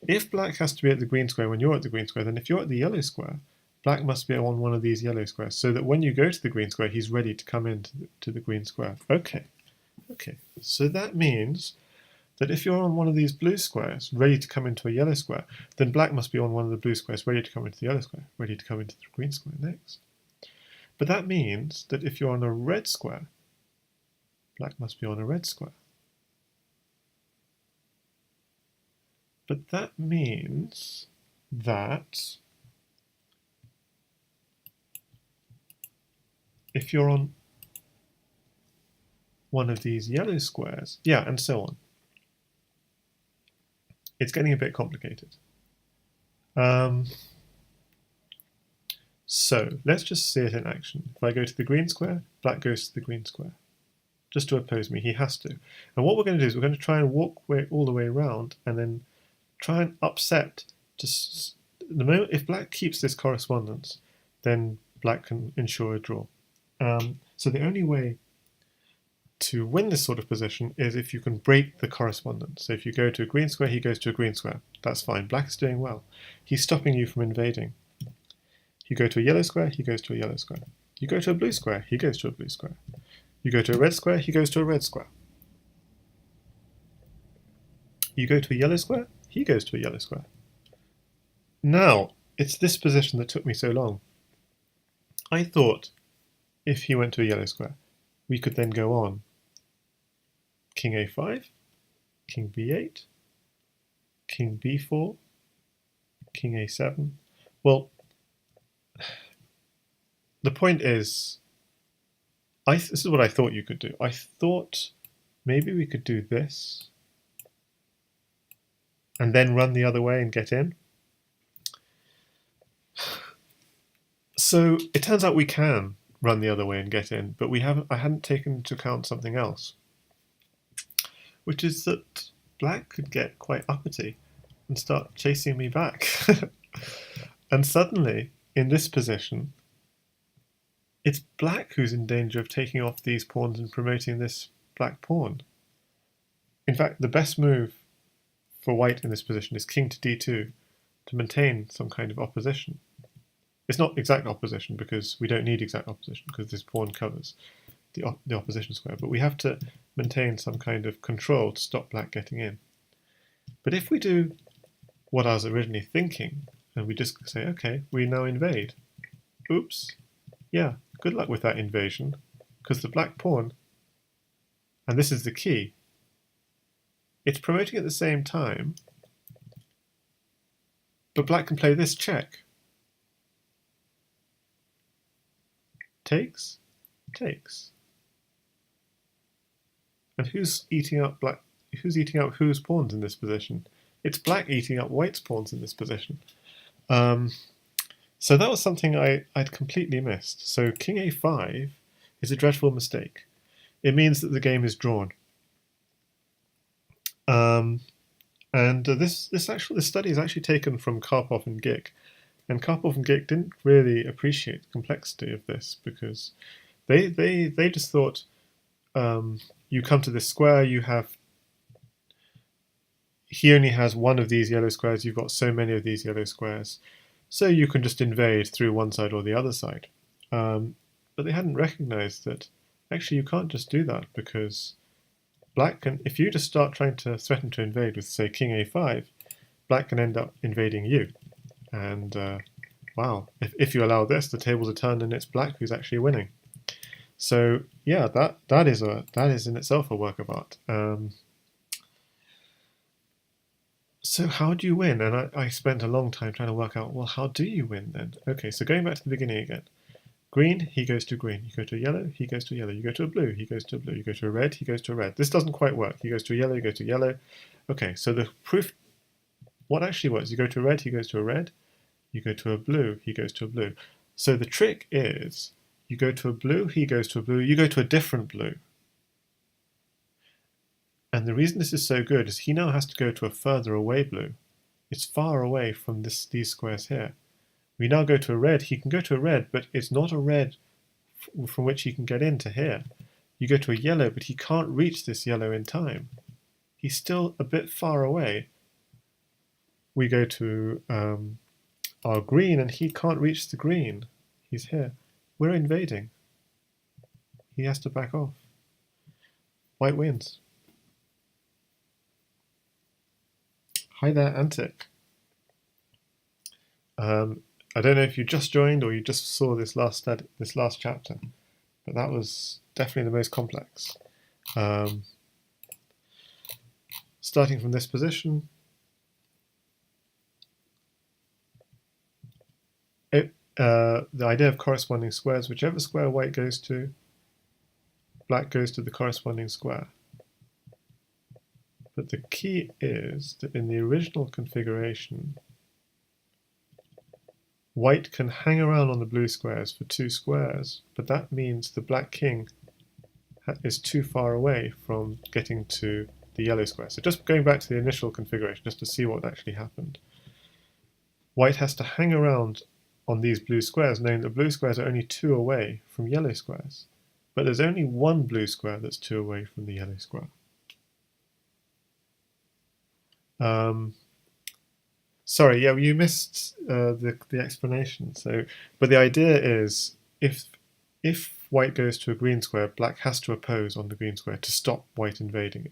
if black has to be at the green square when you're at the green square, then if you're at the yellow square, black must be on one of these yellow squares, so that when you go to the green square, he's ready to come into the green square. Okay, so that means that if you're on one of these blue squares, ready to come into a yellow square, then black must be on one of the blue squares, ready to come into the yellow square, ready to come into the green square next. But that means that if you're on a red square, black must be on a red square. But that means that if you're on one of these yellow squares, yeah, and so on. It's getting a bit complicated. So let's just see it in action. If I go to the green square, black goes to the green square. Just to oppose me, he has to. And what we're going to do is we're going to try and walk all the way around and then try and upset. The moment if black keeps this correspondence, then black can ensure a draw. So the only way to win this sort of position is if you can break the correspondence. So if you go to a green square, he goes to a green square. That's fine. Black is doing well. He's stopping you from invading. You go to a yellow square, he goes to a yellow square. You go to a blue square, he goes to a blue square. You go to a red square, he goes to a red square. You go to a yellow square, he goes to a yellow square. Now, it's this position that took me so long. I thought if he went to a yellow square, we could then go on king a5, king b8, king b4, king a7. Well, the point is, this is what I thought you could do. I thought maybe we could do this and then run the other way and get in. So it turns out we can run the other way and get in, but I hadn't taken into account something else, which is that black could get quite uppity and start chasing me back. And suddenly, in this position, it's black who's in danger of taking off these pawns and promoting this black pawn. In fact, the best move for white in this position is king to d2 to maintain some kind of opposition. It's not exact opposition because we don't need exact opposition because this pawn covers the opposition square, but we have to maintain some kind of control to stop black getting in. But if we do what I was originally thinking, and we just say, okay, we now invade. Oops. Yeah, good luck with that invasion, because the black pawn, and this is the key, it's promoting at the same time, but black can play this check. Takes, takes. And who's eating up whose pawns in this position? It's black eating up white's pawns in this position. So that was something I'd completely missed. So king a5 is a dreadful mistake. It means that the game is drawn. This study is actually taken from Karpov and Gick. And Karpov and Gick didn't really appreciate the complexity of this because they just thought you come to this square, he only has one of these yellow squares, you've got so many of these yellow squares, so you can just invade through one side or the other side. But they hadn't recognized that actually you can't just do that because black can, if you just start trying to threaten to invade with, say, king a5, black can end up invading you. And wow, if you allow this, the tables are turned and it's black who's actually winning. So yeah, that is in itself a work of art. So how do you win? And I spent a long time trying to work out, well, how do you win then? Okay, so going back to the beginning again. Green, he goes to green. You go to a yellow, he goes to a yellow. You go to a blue, he goes to a blue. You go to a red, he goes to a red. This doesn't quite work. He goes to a yellow, you go to a yellow. Okay, so the proof, what actually works, you go to a red, he goes to a red. You go to a blue, he goes to a blue. So the trick is, you go to a blue, he goes to a blue, you go to a different blue. And the reason this is so good is he now has to go to a further away blue. It's far away from these squares here. We now go to a red, he can go to a red, but it's not a red from which he can get into here. You go to a yellow, but he can't reach this yellow in time. He's still a bit far away. We go to our green, and he can't reach the green. He's here. We're invading. He has to back off. White wins. Hi there, Antic. I don't know if you just joined or you just saw this last chapter, but that was definitely the most complex. Starting from this position, the idea of corresponding squares, whichever square white goes to, black goes to the corresponding square. But the key is that in the original configuration, white can hang around on the blue squares for 2 squares, but that means the black king is too far away from getting to the yellow square. So just going back to the initial configuration, just to see what actually happened. White has to hang around on these blue squares, knowing that blue squares are only 2 away from yellow squares. But there's only one blue square that's 2 away from the yellow square. Sorry, yeah, you missed the explanation. But the idea is, if white goes to a green square, black has to oppose on the green square to stop white invading.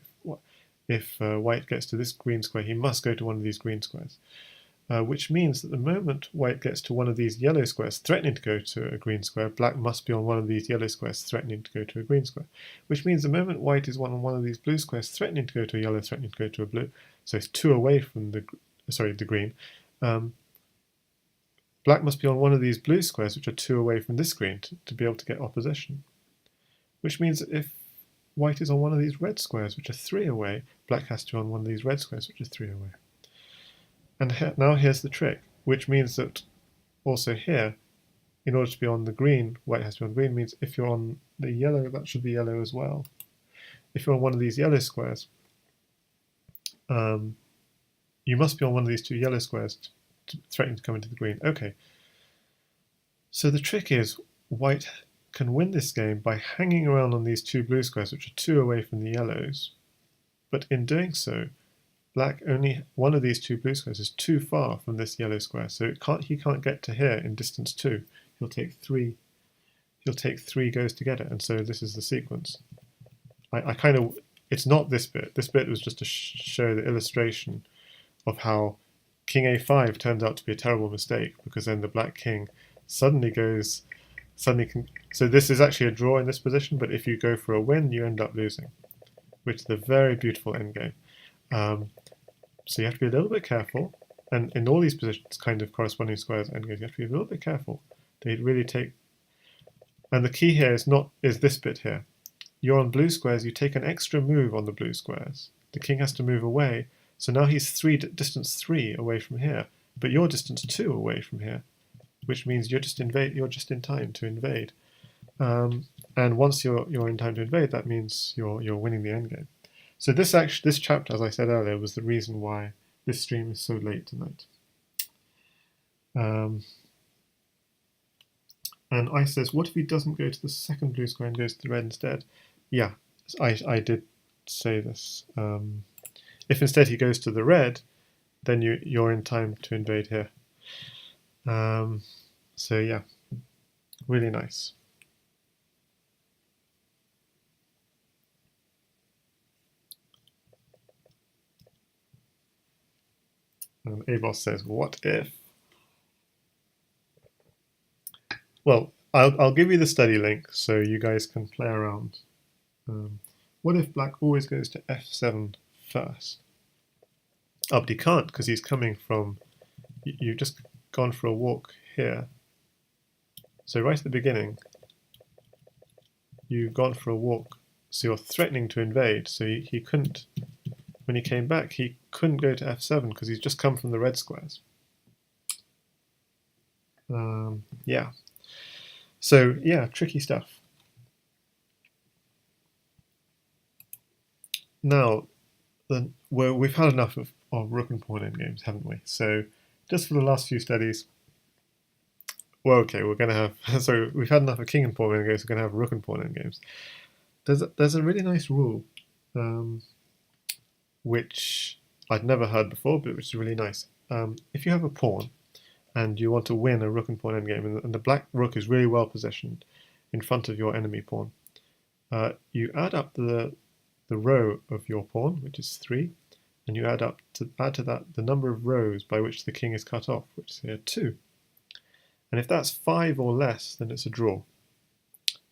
If white gets to this green square, he must go to one of these green squares. Which means that the moment white gets to one of these yellow squares threatening to go to a green square, black must be on one of these yellow squares threatening to go to a green square. Which means the moment white is on one of these blue squares threatening to go to a yellow, threatening to go to a blue, so it's 2 away from the green, black must be on one of these blue squares which are 2 away from this green to be able to get opposition. Which means that if white is on one of these red squares which are 3 away, black has to be on one of these red squares which are 3 away. And now here's the trick, which means that also here, in order to be on the green, white has to be on green, means if you're on the yellow, that should be yellow as well. If you're on one of these yellow squares, you must be on one of these 2 yellow squares threatening to come into the green. Okay. So the trick is, white can win this game by hanging around on these 2 blue squares, which are 2 away from the yellows. But in doing so, black only one of these 2 blue squares is too far from this yellow square, so he can't get to here in distance 2. He'll take 3 goes to get it, and so this is the sequence. It's not this bit. This bit was just to show the illustration of how king a5 turns out to be a terrible mistake, because then the black king suddenly can. So this is actually a draw in this position, but if you go for a win, you end up losing, which is a very beautiful endgame. So you have to be a little bit careful, and in all these positions, kind of corresponding squares endgames, you have to be a little bit careful. They really take, and the key here is this bit here. You're on blue squares, you take an extra move on the blue squares. The king has to move away, so now he's distance 3 away from here, but you're distance 2 away from here, which means you're just in time to invade. And once you're in time to invade, that means you're winning the endgame. So this chapter, as I said earlier, was the reason why this stream is so late tonight. And I says, what if he doesn't go to the second blue square and goes to the red instead? Yeah, I did say this. If instead he goes to the red, then you're in time to invade here. So yeah, really nice. And Abos says, what if? Well, I'll give you the study link so you guys can play around. What if black always goes to f7 first? Oh, but he can't because he's coming from... You've just gone for a walk here. So right at the beginning, you've gone for a walk. So you're threatening to invade. So he couldn't... When he came back, he couldn't go to f7 because he's just come from the red squares. Yeah. So, yeah, tricky stuff. Now, we've had enough of rook and pawn endgames, haven't we? So, just for the last few studies, well, okay, we're going to have... So, we've had enough of king and pawn endgames, we're going to have rook and pawn endgames. There's a really nice rule, which I'd never heard before, but which is really nice. If you have a pawn, and you want to win a rook and pawn endgame, and the black rook is really well positioned in front of your enemy pawn, you add up the row of your pawn, which is 3, and you add to that the number of rows by which the king is cut off, which is here 2. And if that's 5 or less, then it's a draw.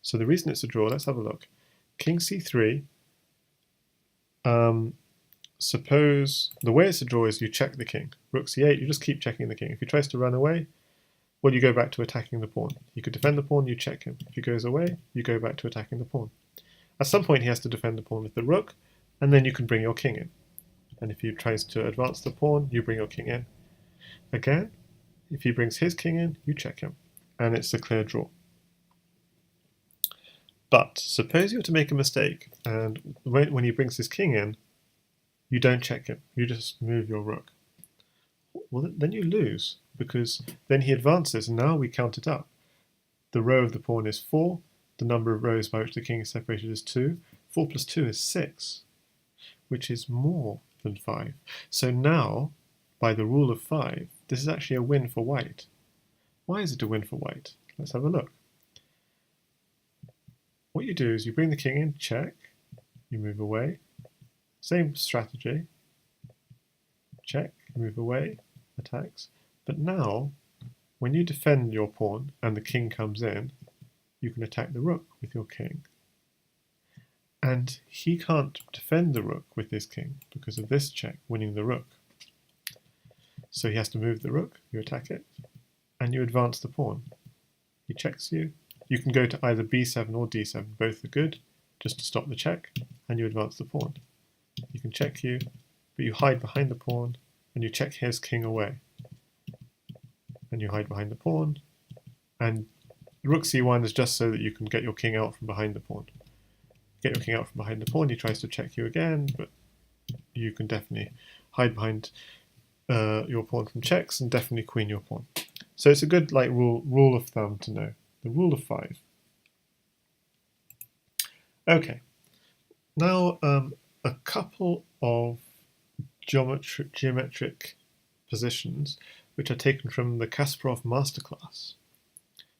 So the reason it's a draw, let's have a look. King c3, suppose the way it's a draw is you check the king. Rook c8, you just keep checking the king. If he tries to run away, well, you go back to attacking the pawn. You could defend the pawn, you check him. If he goes away, you go back to attacking the pawn. At some point, he has to defend the pawn with the rook, and then you can bring your king in. And if he tries to advance the pawn, you bring your king in. Again, if he brings his king in, you check him, and it's a clear draw. But suppose you were to make a mistake, and when he brings his king in, you don't check him, you just move your rook. Well, then you lose, because then he advances, and now we count it up. The row of the pawn is 4, the number of rows by which the king is separated is 2. 4 plus 2 is 6, which is more than 5. So now, by the rule of 5, this is actually a win for white. Why is it a win for white? Let's have a look. What you do is you bring the king in, check, you move away. Same strategy. Check, move away, attacks. But now, when you defend your pawn and the king comes in, you can attack the rook with your king. And he can't defend the rook with his king because of this check, winning the rook. So he has to move the rook, you attack it, and you advance the pawn. He checks you. You can go to either b7 or d7, both are good, just to stop the check, and you advance the pawn. You can check you, but you hide behind the pawn, and you check his king away. And you hide behind the pawn, and rook c1 is just so that you can get your king out from behind the pawn. Get your king out from behind the pawn, he tries to check you again, but you can definitely hide behind your pawn from checks and definitely queen your pawn. So it's a good rule of thumb to know. The rule of 5. Okay, now a couple of geometric positions which are taken from the Kasparov masterclass.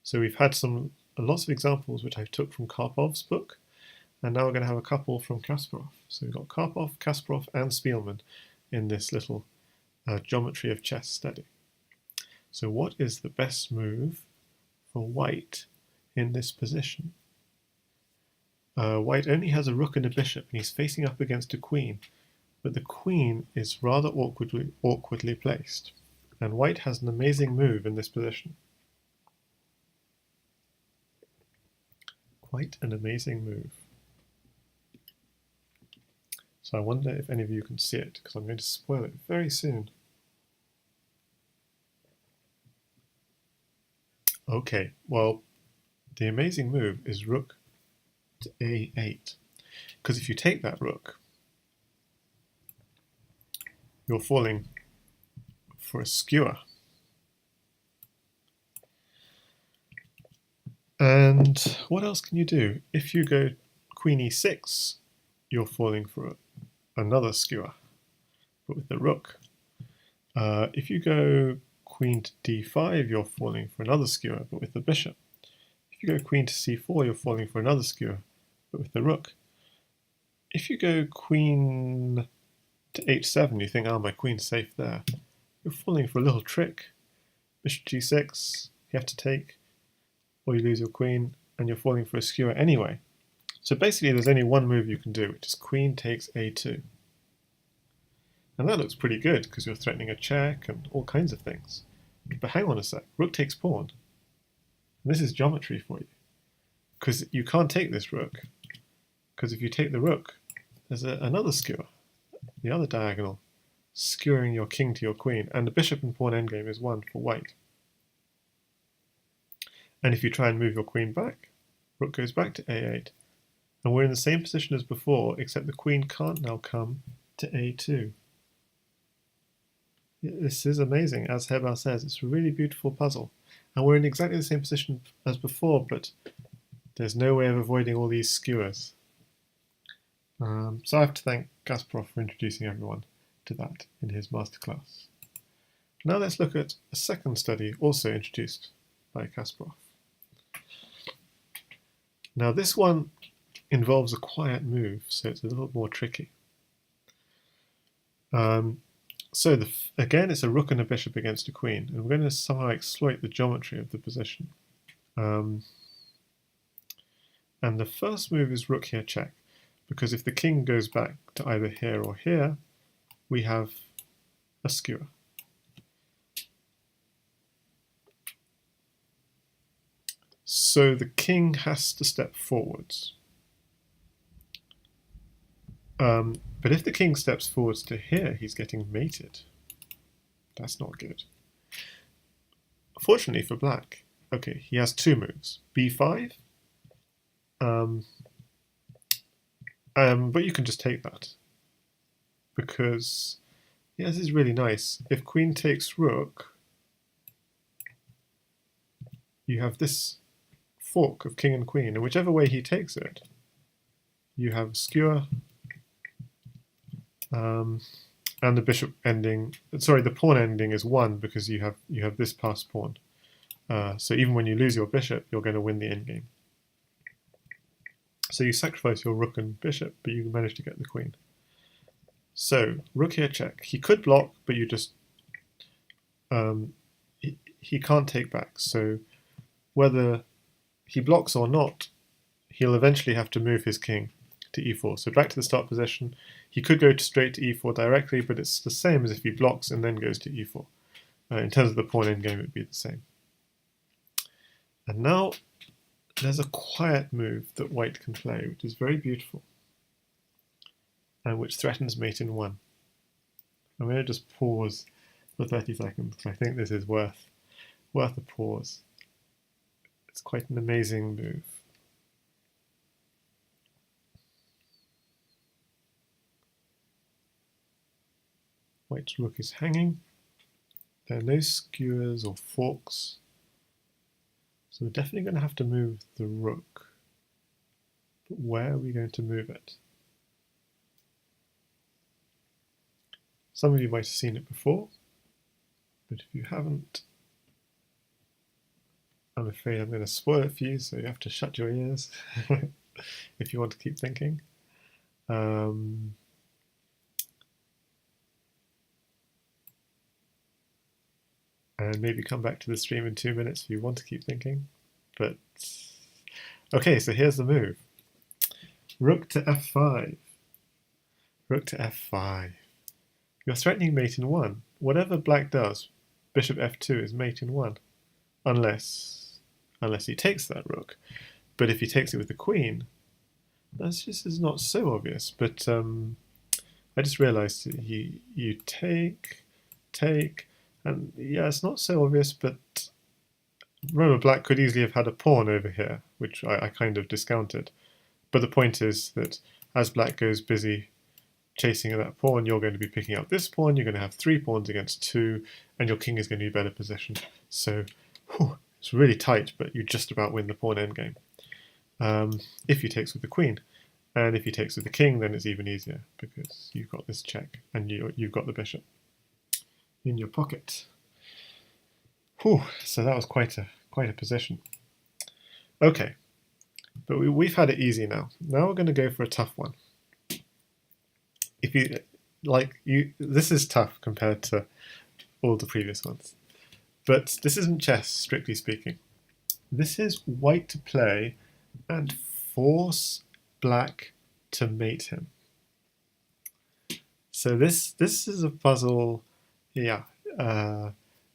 So we've had lots of examples which I took from Karpov's book, and now we're going to have a couple from Kasparov. So we've got Karpov, Kasparov, and Spielman in this little geometry of chess study. So what is the best move for white in this position? White only has a rook and a bishop, and he's facing up against a queen, but the queen is rather awkwardly placed, and white has an amazing move in this position. Quite an amazing move. So I wonder if any of you can see it, because I'm going to spoil it very soon. Okay, well, the amazing move is rook to a8, because if you take that rook, you're falling for a skewer. And what else can you do? If you go queen e6, you're falling for another skewer, but with the rook. If you go queen to d5, you're falling for another skewer, but with the bishop. If you go queen to c4, you're falling for another skewer, but with the rook. If you go queen to h7, you think, oh, my queen's safe there. You're falling for a little trick. Bishop g6, you have to take. or you lose your queen and you're falling for a skewer anyway. So basically there's only one move you can do, which is queen takes a2. And that looks pretty good because you're threatening a check and all kinds of things. But hang on a sec, rook takes pawn. And this is geometry for you. Because you can't take this rook. Because if you take the rook, there's another skewer, the other diagonal, skewering your king to your queen. And the bishop and pawn endgame is 1 for white. And if you try and move your queen back, rook goes back to a8. And we're in the same position as before, except the queen can't now come to a2. This is amazing, as Hebar says. It's a really beautiful puzzle. And we're in exactly the same position as before, but there's no way of avoiding all these skewers. So I have to thank Kasparov for introducing everyone to that in his masterclass. Now let's look at a second study also introduced by Kasparov. Now this one involves a quiet move, so it's a little more tricky. Again, it's a rook and a bishop against a queen, and we're going to somehow exploit the geometry of the position. And the first move is rook here check, because if the king goes back to either here or here, we have a skewer. So the king has to step forwards. But if the king steps forwards to here, he's getting mated. That's not good. Fortunately for black, okay, he has two moves. b5, but you can just take that. Because, yeah, this is really nice. If queen takes rook, you have this fork of king and queen, and whichever way he takes it, you have a skewer, and the bishop ending, sorry, the pawn ending is 1 because you have this passed pawn. So even when you lose your bishop, you're going to win the endgame. So you sacrifice your rook and bishop, but you manage to get the queen. So rook here check. He could block, but you just he can't take back. So whether he blocks or not, he'll eventually have to move his king to e4. So back to the start position. He could go straight to e4 directly, but it's the same as if he blocks and then goes to e4. In terms of the pawn endgame, it would be the same. And now there's a quiet move that white can play, which is very beautiful, and which threatens mate in 1. I'm going to just pause for 30 seconds, because I think this is worth a pause. It's quite an amazing move. White's rook is hanging. There are no skewers or forks. So we're definitely going to have to move the rook. But where are we going to move it? Some of you might have seen it before, but if you haven't, I'm afraid I'm going to spoil it for you, so you have to shut your ears if you want to keep thinking. And maybe come back to the stream in 2 minutes if you want to keep thinking. But okay, so here's the move. Rook to f5. Rook to f5. You're threatening mate in 1. Whatever black does, bishop f2 is mate in 1. Unless he takes that rook. But if he takes it with the queen, this is not so obvious. But I just realized you take, and yeah, it's not so obvious, but remember black could easily have had a pawn over here, which I kind of discounted. But the point is that as black goes busy chasing that pawn, you're going to be picking up this pawn, you're going to have 3 pawns against 2, and your king is going to be better positioned. So it's really tight, but you just about win the pawn endgame. If he takes with the queen. And if he takes with the king, then it's even easier, because you've got this check, and you've got the bishop in your pocket. So that was quite a position. Okay, but we've had it easy now. Now we're going to go for a tough one. If this is tough compared to all the previous ones. But this isn't chess, strictly speaking. this is white to play and force black to mate him. So this is a puzzle, yeah.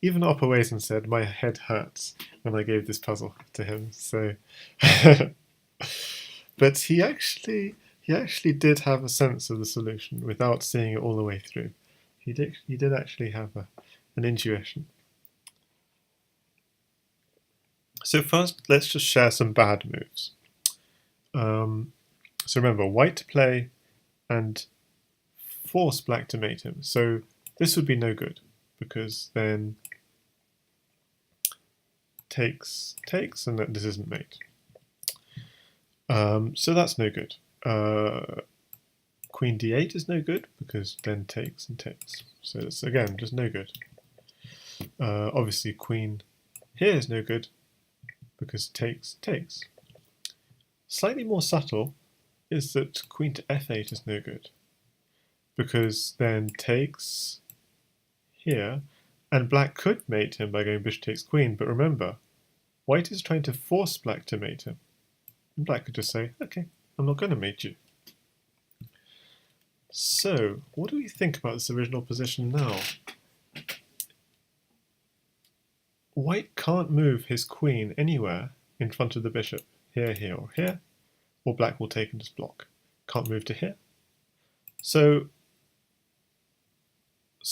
Even Opperwaisen said my head hurts when I gave this puzzle to him. So, but he actually did have a sense of the solution without seeing it all the way through. He did actually have an intuition. So first, let's just share some bad moves. So remember, white to play and force black to mate him. So this would be no good, because then takes, and this isn't mate. So that's no good. Queen d8 is no good, because then takes and takes. So it's, again, just no good. Obviously, queen here is no good, because takes. Slightly more subtle is that queen to f8 is no good, because then takes here, and black could mate him by going bishop takes queen, but remember, white is trying to force black to mate him. And black could just say, okay, I'm not going to mate you. So, what do we think about this original position now? White can't move his queen anywhere in front of the bishop, here, or black will take and just block. Can't move to here. So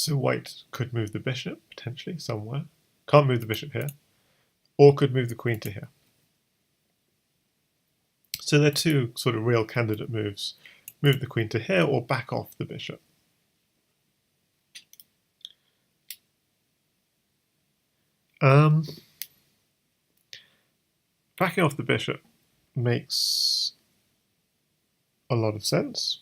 white could move the bishop, potentially, somewhere. Can't move the bishop here, or could move the queen to here. So they're two sort of real candidate moves. Move the queen to here, or back off the bishop. Backing off the bishop makes a lot of sense.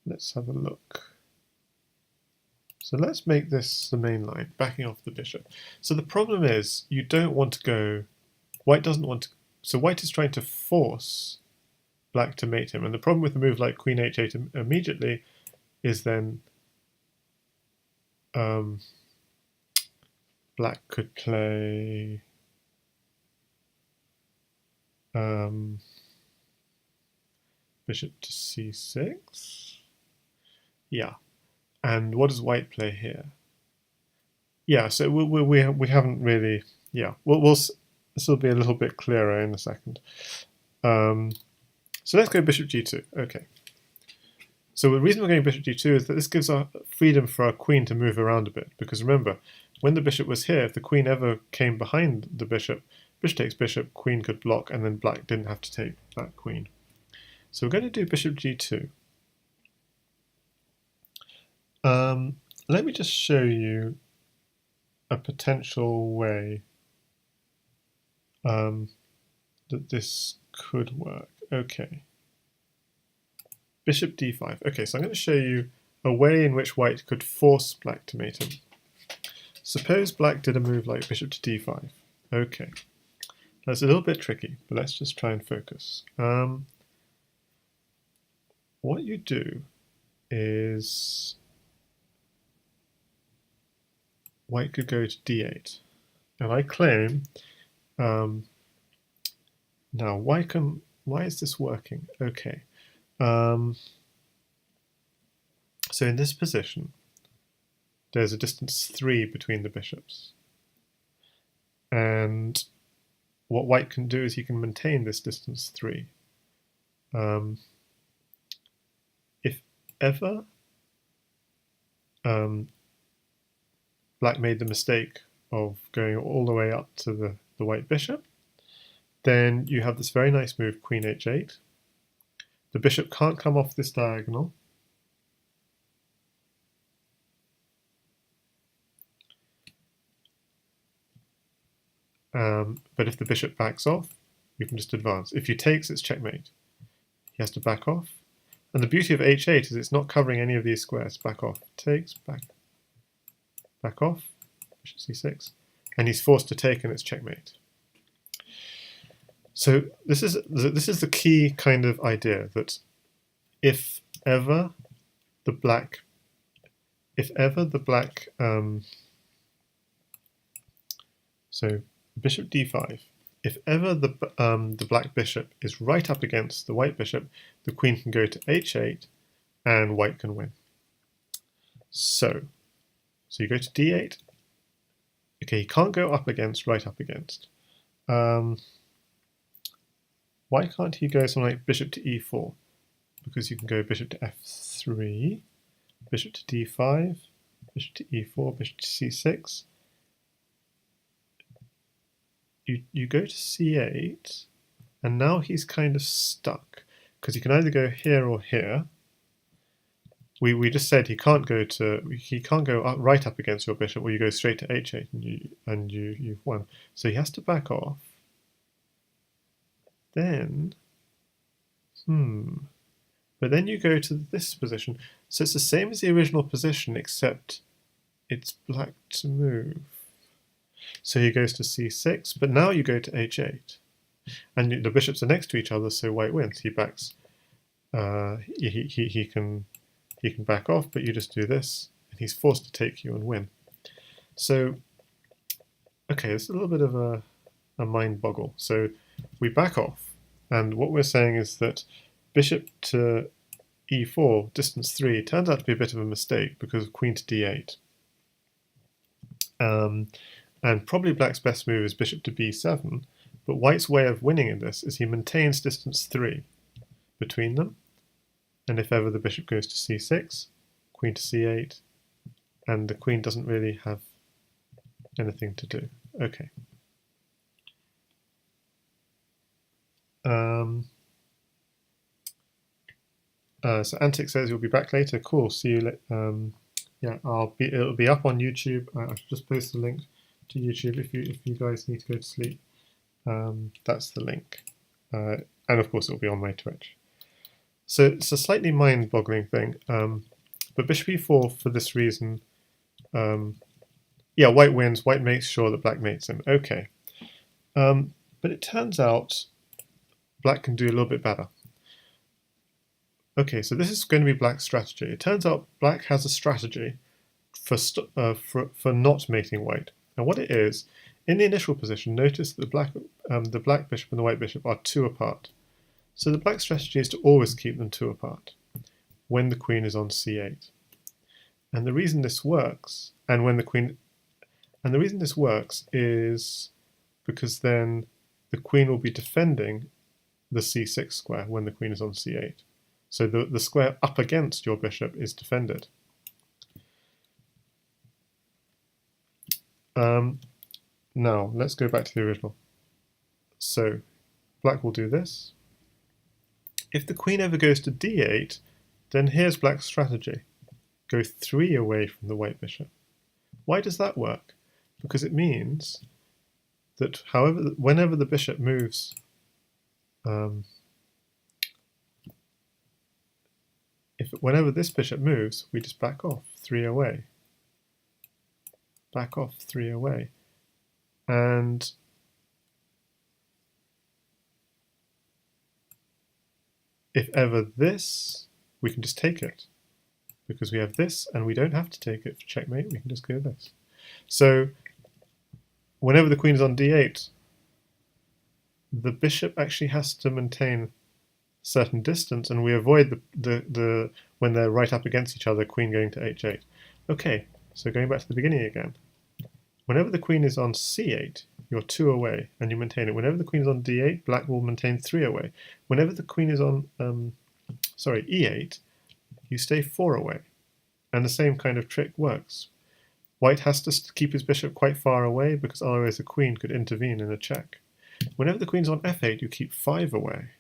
Let's have a look. So let's make this the main line, backing off the bishop. So the problem is, you don't want to go, white doesn't want to, so white is trying to force black to mate him. And the problem with a move like queen h8 immediately is then black could play bishop to c6. Yeah. And what does white play here? Yeah, so we haven't really, yeah. This will be a little bit clearer in a second. So let's go bishop g2. Okay. So the reason we're going bishop g2 is that this gives our freedom for our queen to move around a bit. Because remember, when the bishop was here, if the queen ever came behind the bishop, bishop takes bishop, queen could block, and then black didn't have to take that queen. So we're going to do bishop g2. Let me just show you a potential way that this could work. Okay. Bishop d5. Okay, so I'm going to show you a way in which white could force black to mate him. Suppose black did a move like bishop to d5. Okay. That's a little bit tricky, but let's just try and focus. What you do is white could go to d8. And I claim, now why is this working? Okay. So in this position, there's a distance 3 between the bishops. And what white can do is he can maintain this distance 3. If ever black made the mistake of going all the way up to the white bishop, then you have this very nice move, queen h8. The bishop can't come off this diagonal. But if the bishop backs off, you can just advance. If he takes, it's checkmate. He has to back off. And the beauty of h8 is it's not covering any of these squares. Back off, takes, back off, bishop c6. And he's forced to take, and it's checkmate. So this is the key kind of idea, that if ever the black if ever the black, so bishop d5, if ever the black bishop is right up against the white bishop, the queen can go to h8 and white can win. So you go to d8. Okay, he can't go up against, right up against. Why can't he go something like bishop to e4? Because you can go bishop to f3, bishop to d5, bishop to e4, bishop to c6. You go to c8, and now he's kind of stuck, because he can either go here or here. We just said he can't go right up against your bishop, or you go straight to h8 and you've won. So he has to back off. Then, but then you go to this position. So it's the same as the original position, except it's black to move. So he goes to c6, but now you go to h8, and the bishops are next to each other, so white wins. He backs. He can back off, but you just do this, and he's forced to take you and win. So, okay, it's a little bit of a mind boggle. So we back off, and what we're saying is that bishop to e4, distance 3, turns out to be a bit of a mistake because of queen to d8. And probably black's best move is bishop to b7, but white's way of winning in this is he maintains distance 3 between them, and if ever the bishop goes to c6, queen to c8, and the queen doesn't really have anything to do. Okay. So Antic says you'll be back later. Cool. See you. Yeah, it'll be up on YouTube. I should just post the link to YouTube if you guys need to go to sleep. That's the link, and of course it'll be on my Twitch. So it's a slightly mind-boggling thing, but bishop e4 for this reason. Yeah, white wins. White makes sure that black mates him. Okay, but it turns out black can do a little bit better. Okay, so this is going to be black's strategy. It turns out black has a strategy for not mating white. And what it is, in the initial position, notice that the black bishop and the white bishop are 2 apart. So the black strategy is to always keep them 2 apart when the queen is on c8. And the reason this works, the reason this works is because then the queen will be defending the c6 square when the queen is on c8. So the square up against your bishop is defended. Now, let's go back to the original. So, black will do this. If the queen ever goes to d8, then here's black's strategy. Go 3 away from the white bishop. Why does that work? Because it means that whenever the bishop moves, whenever this bishop moves, we just back off 3 away. Back off 3 away. And if ever this, we can just take it. Because we have this, and we don't have to take it for checkmate, we can just go this. So, whenever the queen is on d8, the bishop actually has to maintain certain distance, and we avoid the when they're right up against each other, queen going to h8. Okay, so going back to the beginning again. Whenever the queen is on c8, you're 2 away, and you maintain it. Whenever the queen is on d8, black will maintain 3 away. Whenever the queen is on e8, you stay 4 away. And the same kind of trick works. White has to keep his bishop quite far away, because otherwise the queen could intervene in a check. Whenever the queen's on f8, you keep 5 away.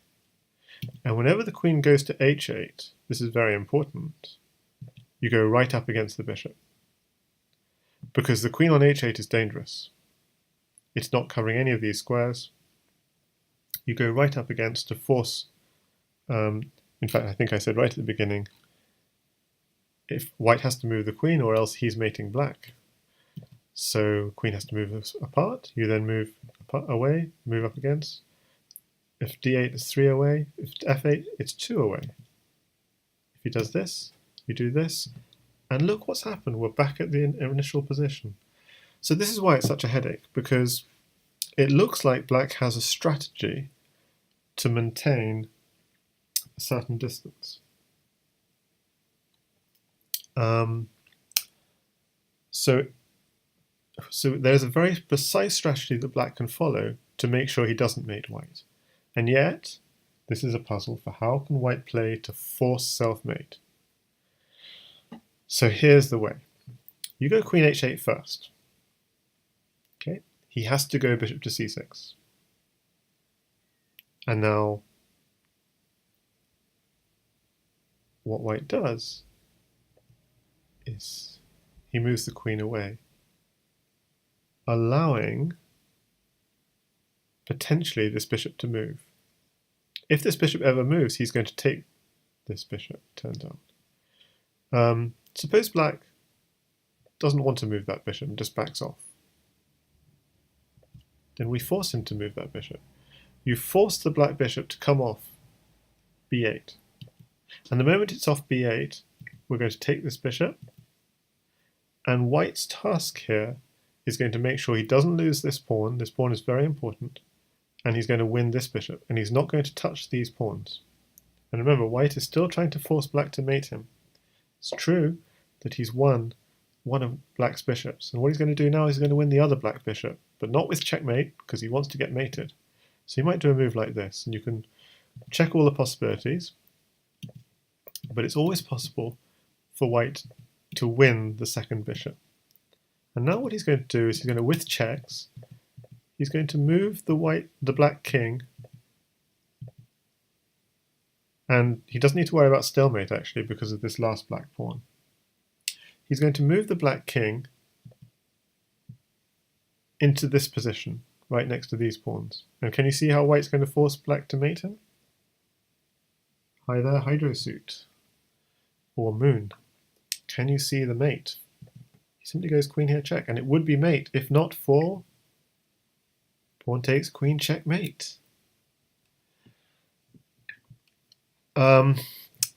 And whenever the queen goes to h8, this is very important, you go right up against the bishop. Because the queen on h8 is dangerous. It's not covering any of these squares. You go right up against to force, in fact, I think I said right at the beginning, if white has to move the queen or else he's mating black. So queen has to move apart, you then move away, move up against. If d8 is 3 away, if f8, it's 2 away. If he does this, you do this, And look what's happened. We're back at the initial position. So this is why it's such a headache, because it looks like black has a strategy to maintain a certain distance. So there's a very precise strategy that black can follow to make sure he doesn't mate white. And yet, this is a puzzle for how can white play to force self-mate. So here's the way. You go queen h8 first. Okay, he has to go bishop to c6. And now, what white does is he moves the queen away, allowing potentially this bishop to move. If this bishop ever moves, he's going to take this bishop, turns out. Suppose black doesn't want to move that bishop and just backs off. Then we force him to move that bishop. You force the black bishop to come off b8. And the moment it's off b8, we're going to take this bishop. And white's task here is going to make sure he doesn't lose this pawn. This pawn is very important. And he's going to win this bishop. And he's not going to touch these pawns. And remember, white is still trying to force black to mate him. It's true that he's won one of black's bishops. And what he's going to do now is he's going to win the other black bishop. But not with checkmate, because he wants to get mated. So you might do a move like this. And you can check all the possibilities. But it's always possible for white to win the second bishop. And now what he's going to do is he's going to, with checks, he's going to move the black king, and he doesn't need to worry about stalemate actually because of this last black pawn. He's going to move the black king into this position, right next to these pawns. And can you see how white's going to force black to mate him? Hi there, Hydrosuit, or Moon. Can you see the mate? He simply goes queen here check, and it would be mate if not for pawn takes queen checkmate.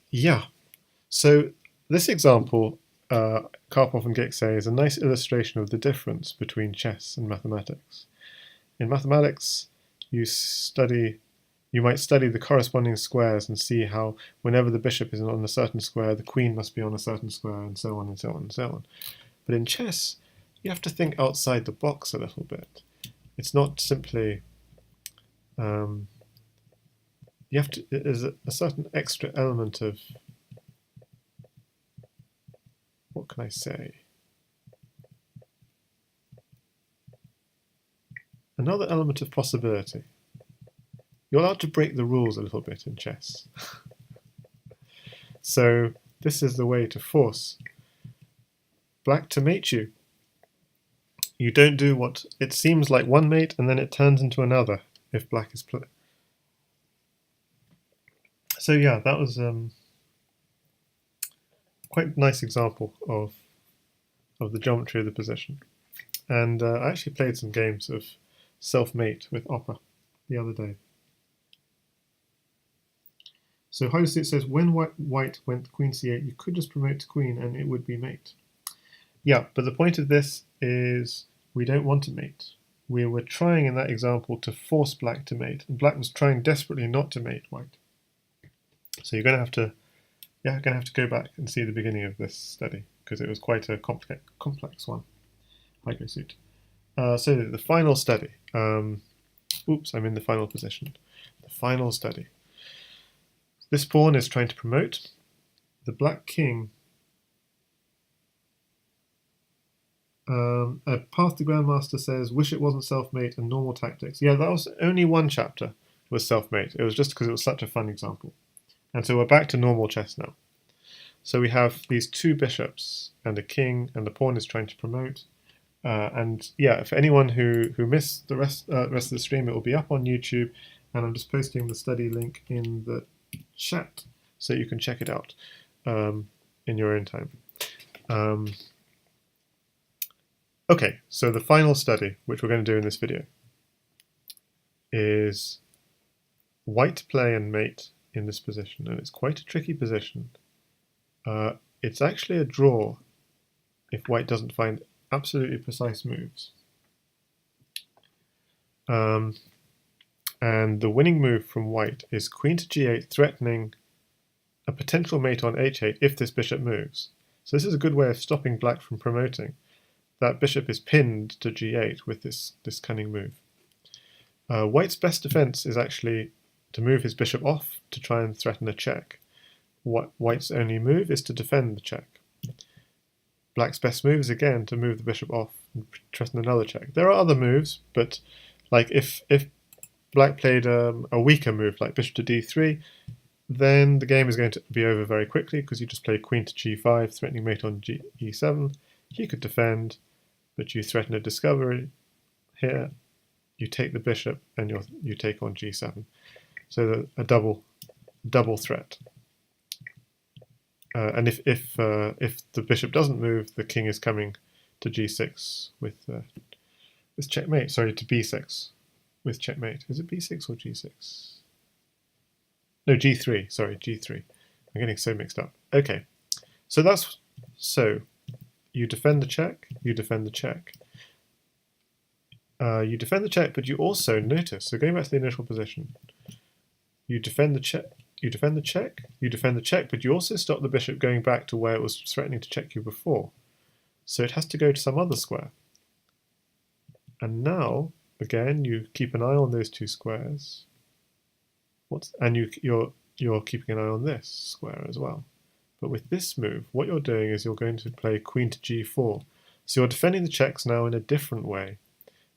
Yeah, so this example, Karpov and Gik say, is a nice illustration of the difference between chess and mathematics. In mathematics, you might study the corresponding squares and see how whenever the bishop is on a certain square, the queen must be on a certain square, and so on and so on and so on. But in chess, you have to think outside the box a little bit. It's not simply, there's a certain extra element of, what can I say? Another element of possibility. You're allowed to break the rules a little bit in chess. So this is the way to force black to mate you. You don't do what it seems like one mate and then it turns into another if black is played. So yeah, that was quite a nice example of the geometry of the position. And I actually played some games of self-mate with Opera the other day. So Hydrosuit says, when white went queen c8, you could just promote to queen and it would be mate. Yeah, but the point of this is we don't want to mate. We were trying in that example to force black to mate, and black was trying desperately not to mate white. So you're going to have to go back and see the beginning of this study because it was quite a complex one. Hydrosuit. So the final study. Oops, I'm in the final position. The final study. This pawn is trying to promote. The black king. A Path to Grandmaster says, wish it wasn't self-mate and normal tactics. Yeah, that was only one chapter was self-mate. It was just because it was such a fun example. And so we're back to normal chess now. So we have these two bishops and a king, and the pawn is trying to promote. And yeah, for anyone who missed the rest of the stream, it will be up on YouTube, and I'm just posting the study link in the chat so you can check it out in your own time. Okay, so the final study, which we're going to do in this video, is white play and mate in this position, and it's quite a tricky position. It's actually a draw if white doesn't find absolutely precise moves. And the winning move from white is queen to g8, threatening a potential mate on h8 if this bishop moves. So this is a good way of stopping black from promoting. That bishop is pinned to g8 with this cunning move. White's best defense is actually to move his bishop off to try and threaten a check. White's only move is to defend the check. Black's best move is again to move the bishop off and threaten another check. There are other moves, but like if black played a weaker move like bishop to d3, then the game is going to be over very quickly because you just play queen to g5, threatening mate on e7. He could defend, but you threaten a discovery here. You take the bishop and you take on g7. So a double threat. And if the bishop doesn't move, the king is coming to g6 with checkmate. Sorry, to b6 with checkmate. Is it b6 or g6? No, g3. Sorry, g3. I'm getting so mixed up. Okay, so you defend the check. You defend the check. You defend the check, but you also notice. So going back to the initial position, you defend the check. You defend the check, you defend the check, but you also stop the bishop going back to where it was threatening to check you before. So it has to go to some other square. And now, again, you keep an eye on those two squares. And you're keeping an eye on this square as well. But with this move, what you're doing is you're going to play queen to g4. So you're defending the checks now in a different way,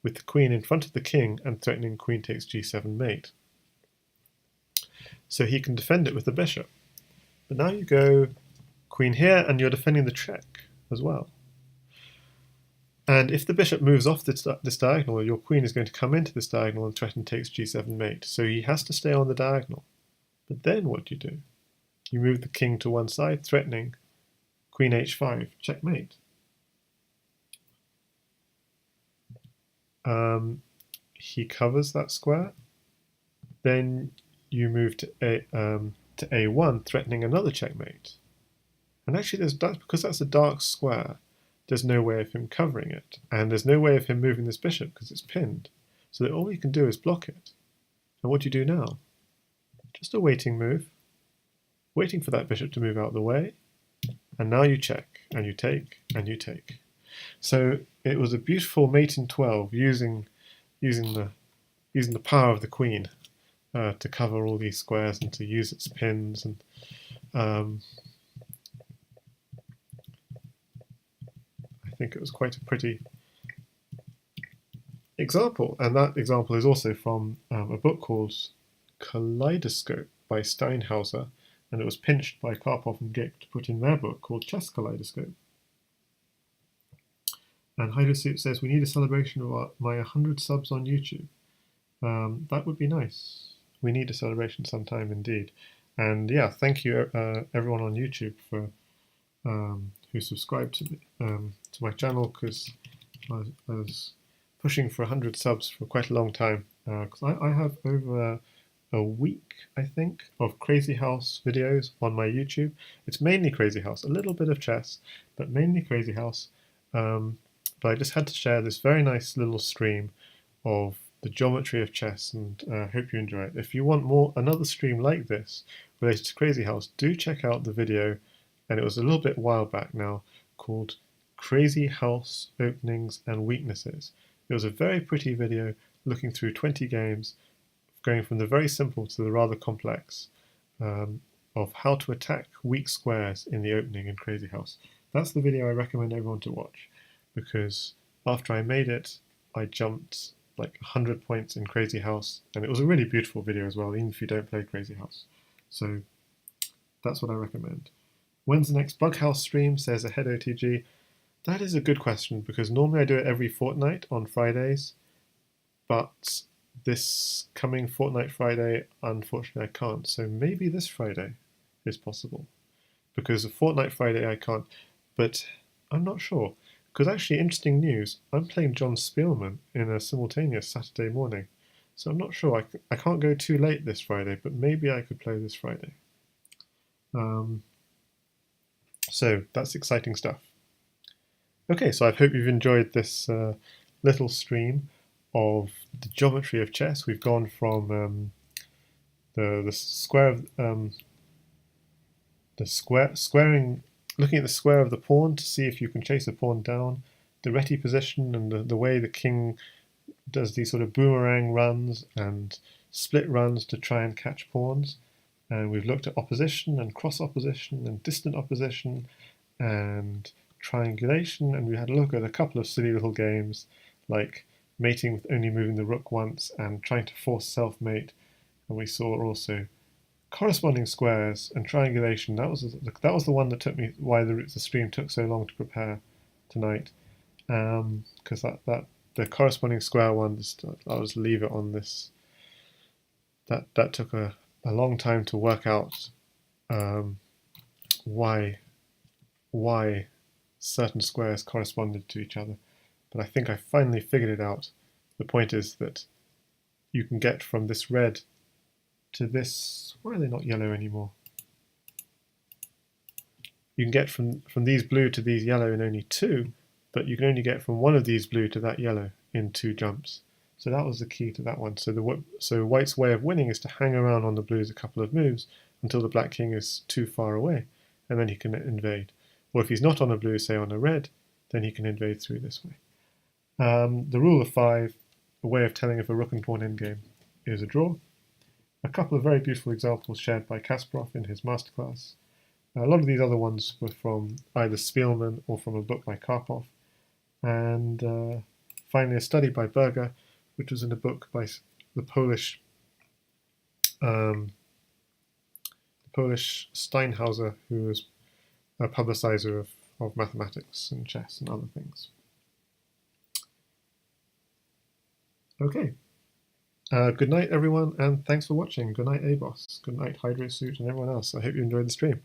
with the queen in front of the king and threatening queen takes g7 mate. So he can defend it with the bishop. But now you go queen here and you're defending the check as well. And if the bishop moves off this diagonal, your queen is going to come into this diagonal and threaten takes g7 mate. So he has to stay on the diagonal. But then what do? You move the king to one side, threatening queen h5, checkmate. He covers that square. Then you move to a1, threatening another checkmate. And actually, because that's a dark square, there's no way of him covering it. And there's no way of him moving this bishop because it's pinned. So that all you can do is block it. And what do you do now? Just a waiting move. Waiting for that bishop to move out of the way. And now you check, and you take, and you take. So it was a beautiful mate in 12 using the power of the queen. To cover all these squares and to use its pins, and I think it was quite a pretty example. And that example is also from a book called Kaleidoscope by Steinhauser, and it was pinched by Karpov and Gick to put in their book called Chess Kaleidoscope. And Hydrosuit says, we need a celebration of my 100 subs on YouTube. That would be nice. We need a celebration sometime indeed. And yeah, thank you everyone on YouTube for who subscribed to my channel, because I was pushing for 100 subs for quite a long time. Because I have over a week, I think, of Crazy House videos on my YouTube. It's mainly Crazy House, a little bit of chess, but mainly Crazy House. But I just had to share this very nice little stream of the geometry of chess, and hope you enjoy it. If you want another stream like this related to Crazy House, do check out the video, and it was a little bit while back now, called Crazy House Openings and Weaknesses. It was a very pretty video looking through 20 games, going from the very simple to the rather complex, of how to attack weak squares in the opening in Crazy House. That's the video I recommend everyone to watch, because after I made it, I jumped like 100 points in Crazy House, and it was a really beautiful video as well, even if you don't play Crazy House. So that's what I recommend. When's the next Bug House stream, says Ahead OTG. That is a good question, because normally I do it every fortnight on Fridays, but this coming fortnight Friday, unfortunately I can't. So maybe this Friday is possible, because a fortnight Friday I can't, but I'm not sure. Because actually, interesting news, I'm playing John Spielman in a simultaneous Saturday morning. So I'm not sure, I can't go too late this Friday, but maybe I could play this Friday. So that's exciting stuff. Okay, so I hope you've enjoyed this little stream of the geometry of chess. We've gone from the square of squaring, looking at the square of the pawn to see if you can chase a pawn down, the Reti position, and the way the king does these sort of boomerang runs and split runs to try and catch pawns. And we've looked at opposition and cross opposition and distant opposition and triangulation, and we had a look at a couple of silly little games like mating with only moving the rook once and trying to force self-mate. And we saw also corresponding squares and triangulation. That was the one that took me, why the stream took so long to prepare tonight, because that the corresponding square one, I'll just leave it on this. That took a long time to work out why certain squares corresponded to each other, but I think I finally figured it out. The point is that you can get from this red to this. Why are they not yellow anymore? You can get from these blue to these yellow in only two, but you can only get from one of these blue to that yellow in 2 jumps. So that was the key to that one. So white's way of winning is to hang around on the blues a couple of moves until the black king is too far away, and then he can invade. Or if he's not on a blue, say on a red, then he can invade through this way. The rule of 5, a way of telling if a rook and pawn endgame is a draw. A couple of very beautiful examples shared by Kasparov in his masterclass. A lot of these other ones were from either Spielman or from a book by Karpov. And finally, a study by Berger, which was in a book by the Polish Steinhauser, who was a publicizer of mathematics and chess and other things. Okay. Good night, everyone, and thanks for watching. Good night, ABOS. Good night, Hydrosuit, and everyone else. I hope you enjoyed the stream.